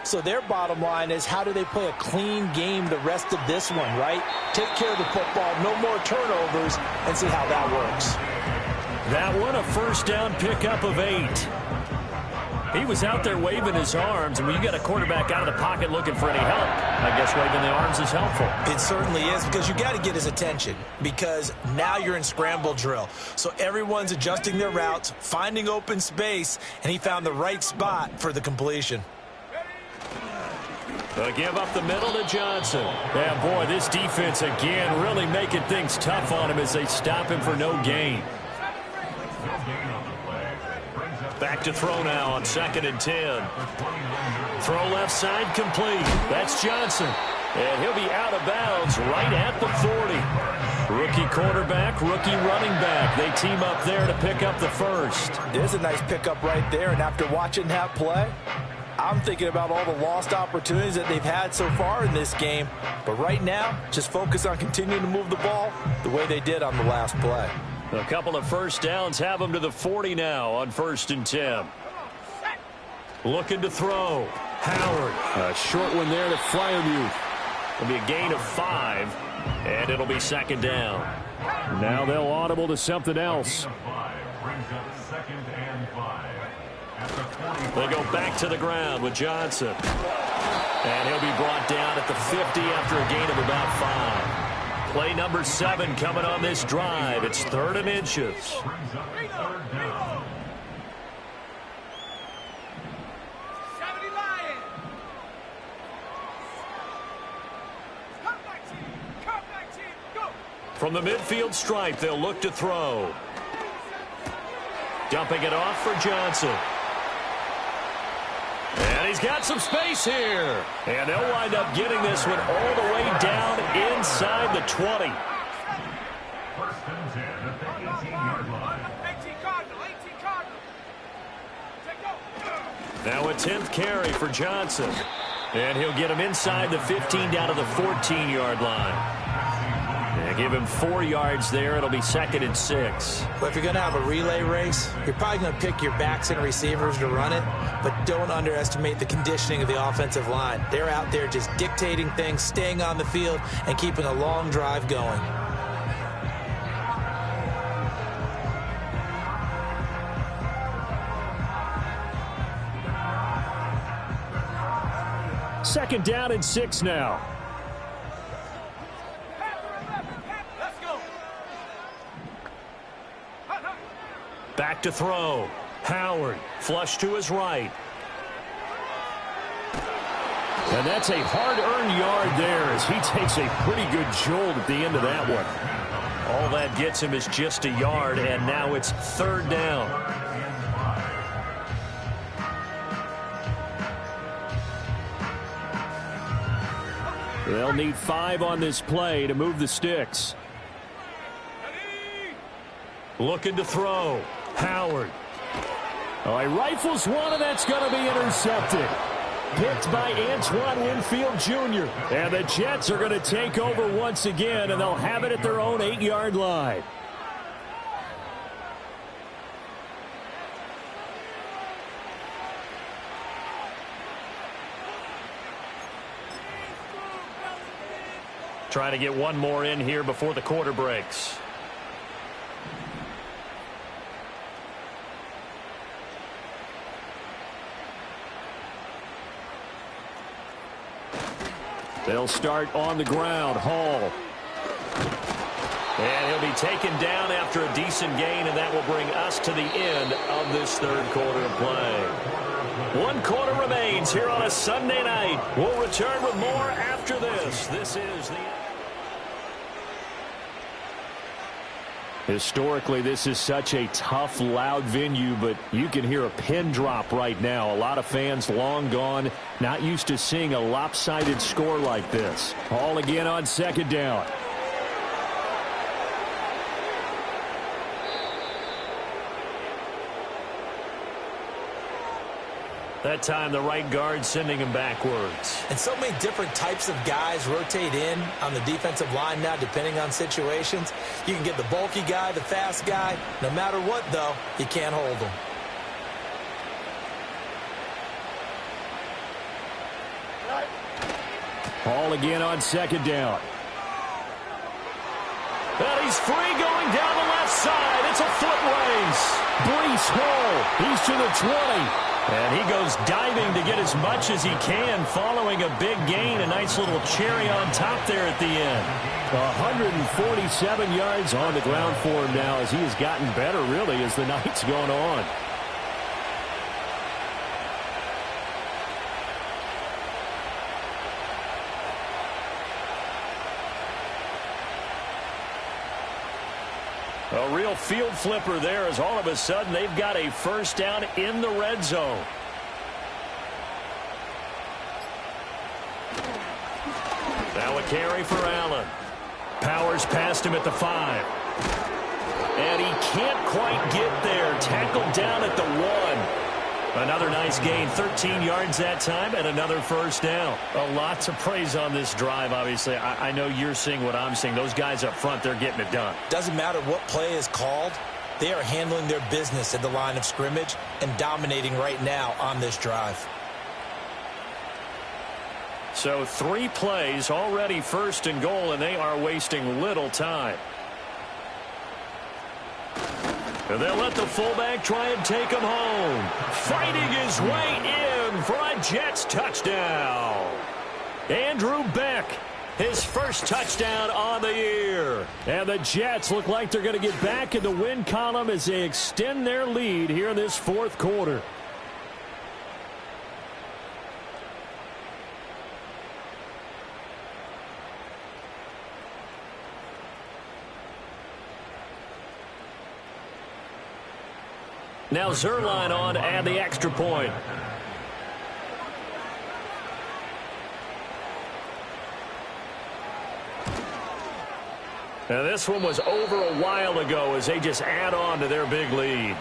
So their bottom line is, how do they play a clean game the rest of this one, right? Take care of the football, no more turnovers, and see how that works. That one, a first down pickup of 8. He was out there waving his arms, and when you got a quarterback out of the pocket looking for any help, I guess waving the arms is helpful. It certainly is, because you got to get his attention, because now you're in scramble drill. So everyone's adjusting their routes, finding open space, and he found the right spot for the completion. They'll give up the middle to Johnson. Yeah, boy, this defense again really making things tough on him as they stop him for no gain. Back to throw now on 2nd and 10. Throw left side complete. That's Johnson. And he'll be out of bounds right at the 40. Rookie quarterback, rookie running back. They team up there to pick up the first. There's a nice pickup right there, and after watching that play, I'm thinking about all the lost opportunities that they've had so far in this game. But right now, just focus on continuing to move the ball the way they did on the last play. A couple of first downs have them to the 40 now on 1st and 10. Looking to throw. Howard. A short one there to Fryermuth. It'll be a gain of 5, and it'll be 2nd down. Now they'll audible to something else. They go back to the ground with Johnson. And he'll be brought down at the 50 after a gain of about 5. Play number 7 coming on this drive. It's 3rd and inches. From the midfield stripe, they'll look to throw. Dumping it off for Johnson. And he's got some space here. And they'll wind up getting this one all the way down inside the 20. 1st and 10 at the 18-yard line. 18 Cardinal, 18 Cardinal. Take go. Now a 10th carry for Johnson. And he'll get him inside the 15 down to the 14-yard line. And give him 4 yards there. It'll be 2nd and 6. Well, if you're going to have a relay race, you're probably going to pick your backs and receivers to run it, but don't underestimate the conditioning of the offensive line. They're out there just dictating things, staying on the field, and keeping a long drive going. Second down and 6 now. Back to throw. Howard, flush to his right. And that's a hard-earned yard there as he takes a pretty good jolt at the end of that one. All that gets him is just a yard, and now it's third down. They'll need 5 on this play to move the sticks. Looking to throw. Howard. Oh, he rifles one, and that's going to be intercepted. Picked by Antoine Winfield Jr. And the Jets are going to take over once again, and they'll have it at their own 8-yard line. Trying to get one more in here before the quarter breaks. They'll start on the ground. Hall. And he'll be taken down after a decent gain, and that will bring us to the end of this third quarter of play. 1 quarter remains here on a Sunday night. We'll return with more after this. This is the... Historically, this is such a tough, loud venue, but you can hear a pin drop right now. A lot of fans long gone, not used to seeing a lopsided score like this. Hall again on second down. That time, the right guard sending him backwards. And so many different types of guys rotate in on the defensive line now, depending on situations. You can get the bulky guy, the fast guy. No matter what, though, you can't hold them. Hall again on second down. And he's free going down the left side. It's a foot race. Breece Hall, he's to the 20. And he goes diving to get as much as he can following a big gain. A nice little cherry on top there at the end. 147 yards on the ground for him now as he has gotten better, really, as the night's gone on. A real field flipper there as all of a sudden they've got a first down in the red zone. Now a carry for Allen. Powers past him at the 5. And he can't quite get there. Tackled down at the 1. Another nice gain, 13 yards that time, and another first down. A lot to praise on this drive, obviously. I know you're seeing what I'm seeing. Those guys up front, they're getting it done. Doesn't matter what play is called. They are handling their business at the line of scrimmage and dominating right now on this drive. So 3 plays, already first and goal, and they are wasting little time. And they'll let the fullback try and take him home. Fighting his way in for a Jets touchdown. Andrew Beck, his first touchdown on the year. And the Jets look like they're going to get back in the win column as they extend their lead here in this fourth quarter. Now Zerline on to add the extra point. Now this one was over a while ago as they just add on to their big lead.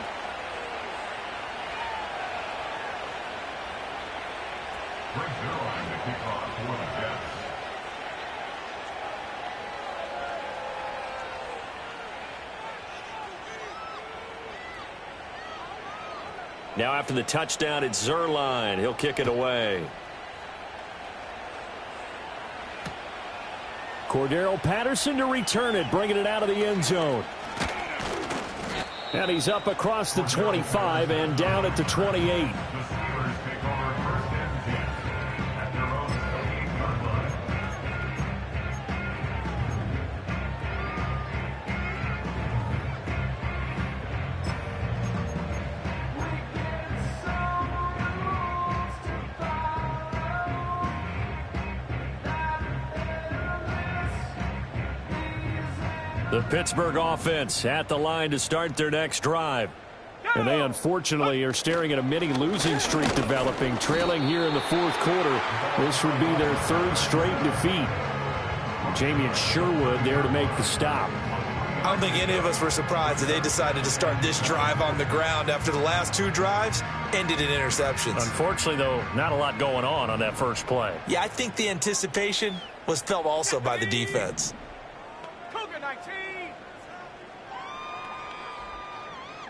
Now after the touchdown, it's Zerline. He'll kick it away. Cordero Patterson to return it, bringing it out of the end zone. And he's up across the 25 and down at the 28. The Pittsburgh offense at the line to start their next drive. And they unfortunately are staring at a mini losing streak developing, trailing here in the fourth quarter. This would be their third straight defeat. Jamie and Sherwood there to make the stop. I don't think any of us were surprised that they decided to start this drive on the ground after the last two drives ended in interceptions. Unfortunately, though, not a lot going on that first play. Yeah, I think the anticipation was felt also by the defense. Cougar 19.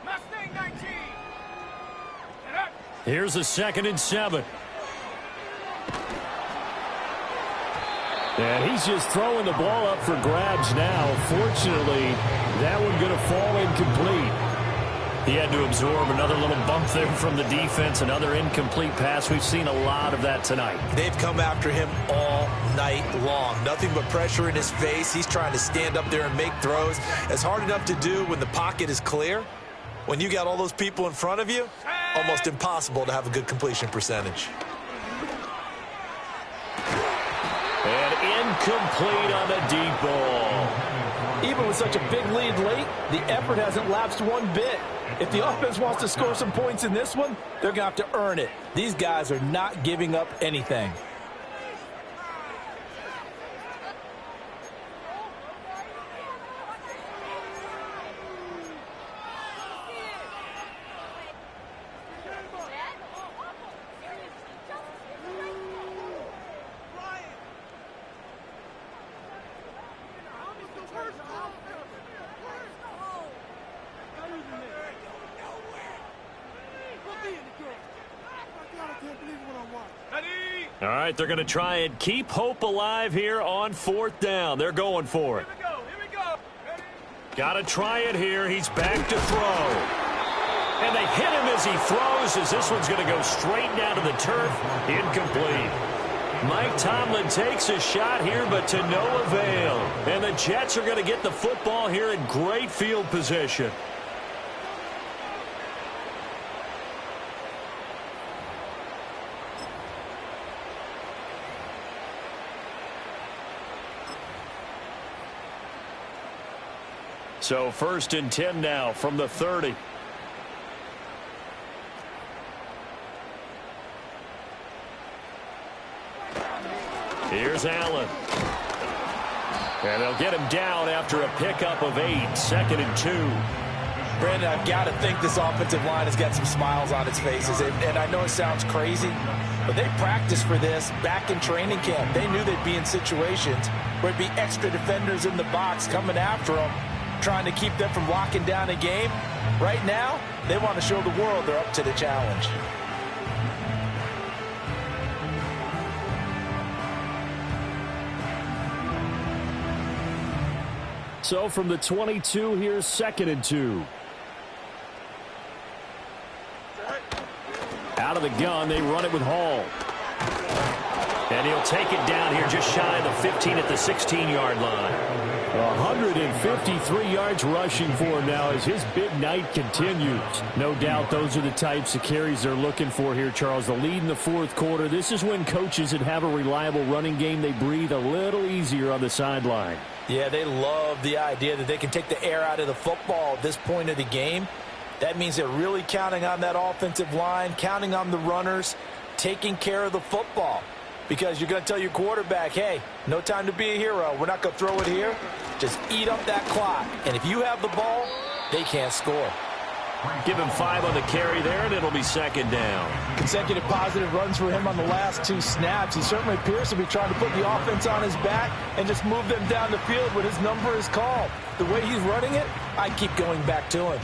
Mustang 19. Here's a 2nd and 7. And he's just throwing the ball up for grabs now. Fortunately, that one going to fall incomplete. He had to absorb another little bump there from the defense, another incomplete pass. We've seen a lot of that tonight. They've come after him all night long. Nothing but pressure in his face. He's trying to stand up there and make throws. It's hard enough to do when the pocket is clear. When you got all those people in front of you, almost impossible to have a good completion percentage. And incomplete on the deep ball. Even with such a big lead late, the effort hasn't lapsed one bit. If the offense wants to score some points in this one, they're going to have to earn it. These guys are not giving up anything. All right, they're going to try and keep hope alive here on 4th down. They're going for it. Here we go. Got to try it here. He's back to throw. And they hit him as he throws, as this one's going to go straight down to the turf. Incomplete. Mike Tomlin takes a shot here, but to no avail. And the Jets are going to get the football here in great field position. So 1st and 10 now from the 30. Here's Allen. And they'll get him down after a pickup of 8. 2nd and 2. Brandon, I've got to think this offensive line has got some smiles on its faces. And I know it sounds crazy, but they practiced for this back in training camp. They knew they'd be in situations where it'd be extra defenders in the box coming after them, trying to keep them from locking down a game. Right now, they want to show the world they're up to the challenge. So from the 22, here's 2nd and 2. Out of the gun, they run it with Hall. And he'll take it down here just shy of the 15 at the 16-yard line. 153 yards rushing for him now as his big night continues. No doubt those are the types of carries they're looking for here, Charles. The lead in the fourth quarter. This is when coaches that have a reliable running game, they breathe a little easier on the sideline. Yeah, they love the idea that they can take the air out of the football at this point of the game. That means they're really counting on that offensive line, counting on the runners, taking care of the football. Because you're going to tell your quarterback, hey, no time to be a hero. We're not going to throw it here. Just eat up that clock. And if you have the ball, they can't score. Give him 5 on the carry there, and it'll be 2nd down. Consecutive positive runs for him on the last 2 snaps. He certainly appears to be trying to put the offense on his back and just move them down the field when his number is called. The way he's running it, I keep going back to him.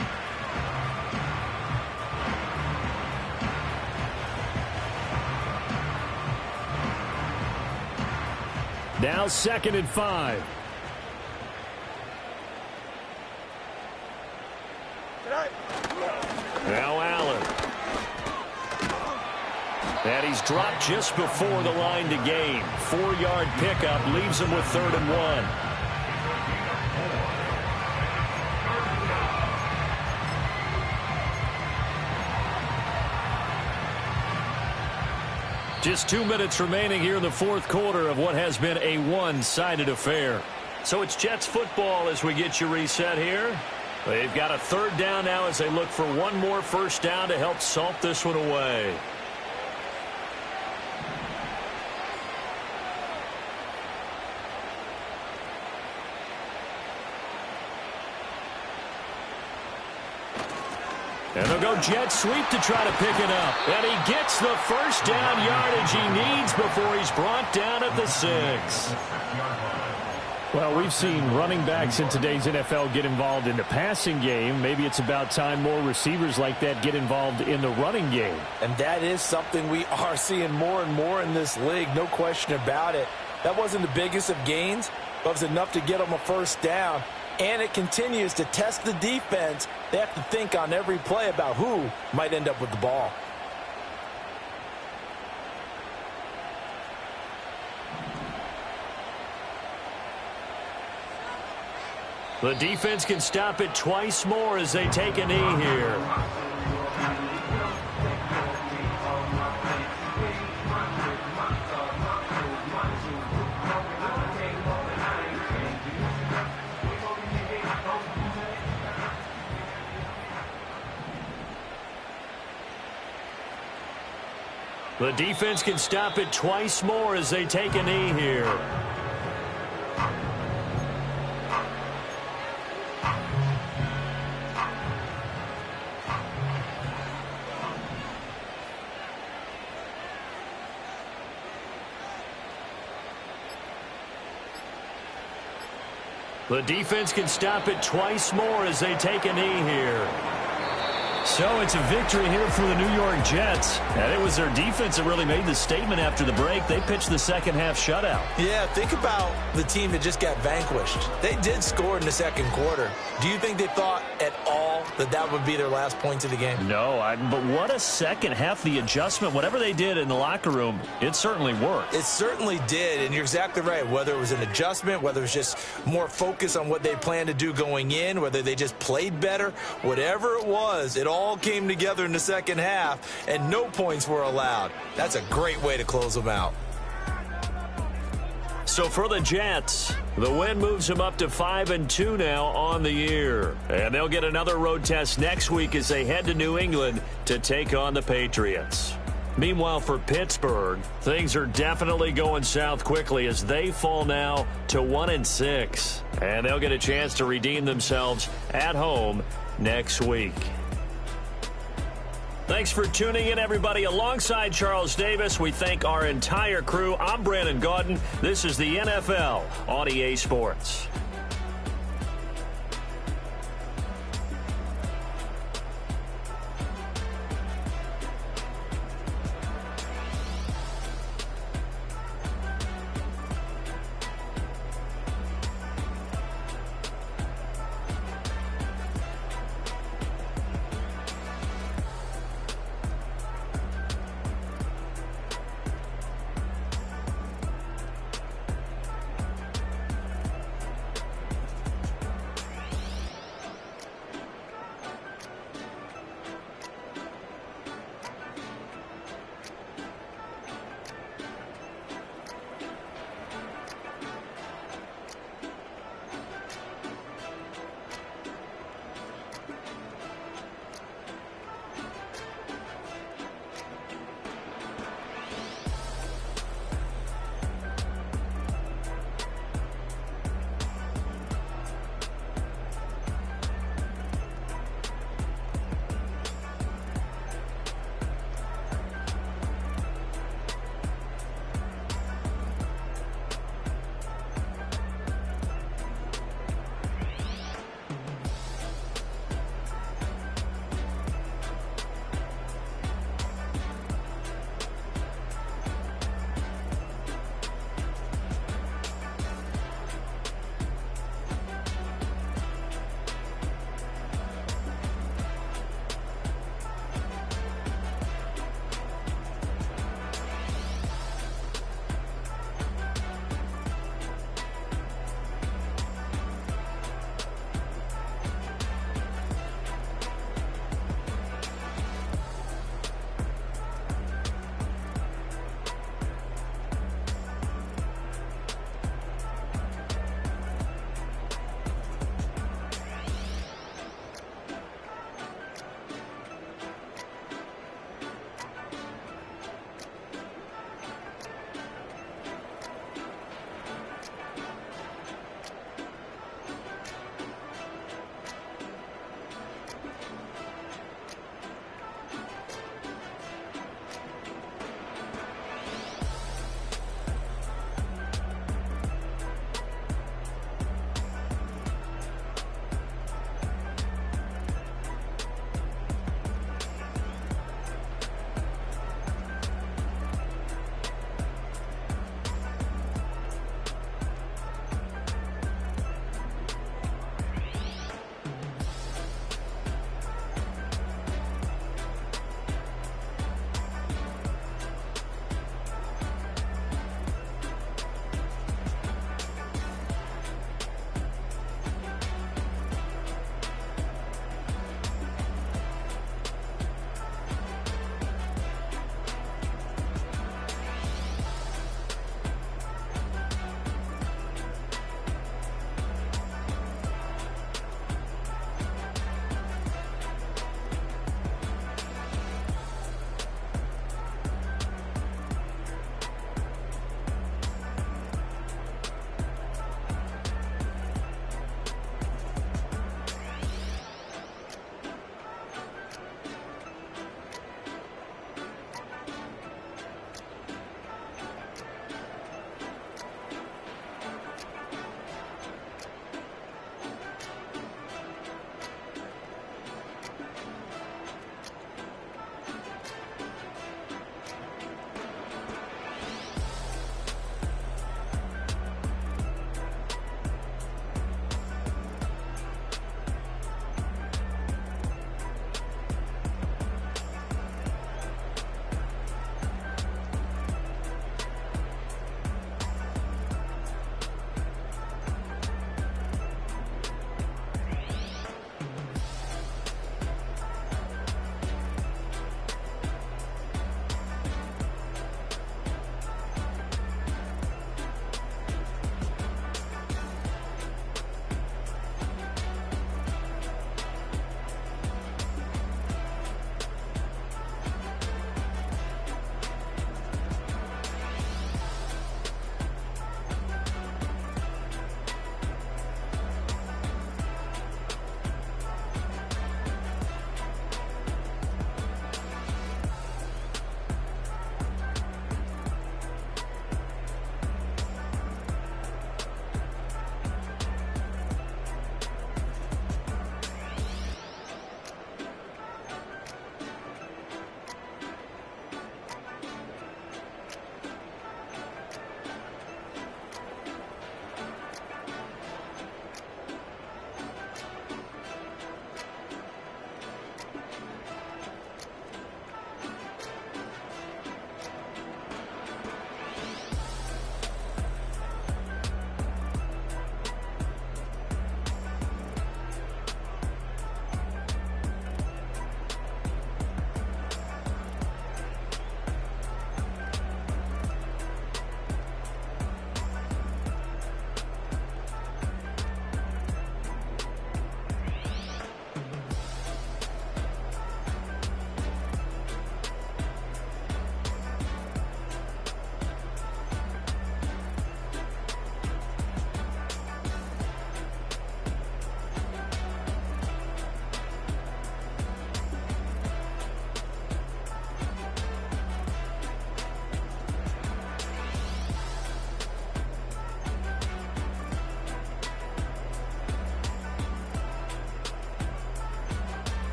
Now 2nd and 5. Now Allen. And he's dropped just before the line to gain. 4-yard pickup leaves him with 3rd and 1. Just 2 minutes remaining here in the fourth quarter of what has been a one-sided affair. So it's Jets football as we get you reset here. They've got a third down now as they look for one more first down to help salt this one away. And they'll go jet sweep to try to pick it up. And he gets the first down yardage he needs before he's brought down at the 6. Well, we've seen running backs in today's NFL get involved in the passing game. Maybe it's about time more receivers like that get involved in the running game. And that is something we are seeing more and more in this league, no question about it. That wasn't the biggest of gains, but it was enough to get them a first down. And it continues to test the defense. They have to think on every play about who might end up with the ball. The defense can stop it twice more as they take a knee here. The defense can stop it twice more as they take a knee here. The defense can stop it twice more as they take a knee here. So it's a victory here for the New York Jets. And it was their defense that really made the statement after the break. They pitched the second half shutout. Yeah, think about the team that just got vanquished. They did score in the second quarter. Do you think they thought at all that that would be their last points of the game? No, but what a second half. The adjustment, whatever they did in the locker room, it certainly worked. It certainly did, and you're exactly right. Whether it was an adjustment, whether it was just more focus on what they planned to do going in, whether they just played better, whatever it was, it all came together in the second half, and no points were allowed. That's a great way to close them out. So for the Jets, the win moves them up to 5-2 now on the year. And they'll get another road test next week as they head to New England to take on the Patriots. Meanwhile, for Pittsburgh, things are definitely going south quickly as they fall now to 1-6. And they'll get a chance to redeem themselves at home next week. Thanks for tuning in, everybody. Alongside Charles Davis, we thank our entire crew. I'm Brandon Gaudin. This is the NFL on EA Sports.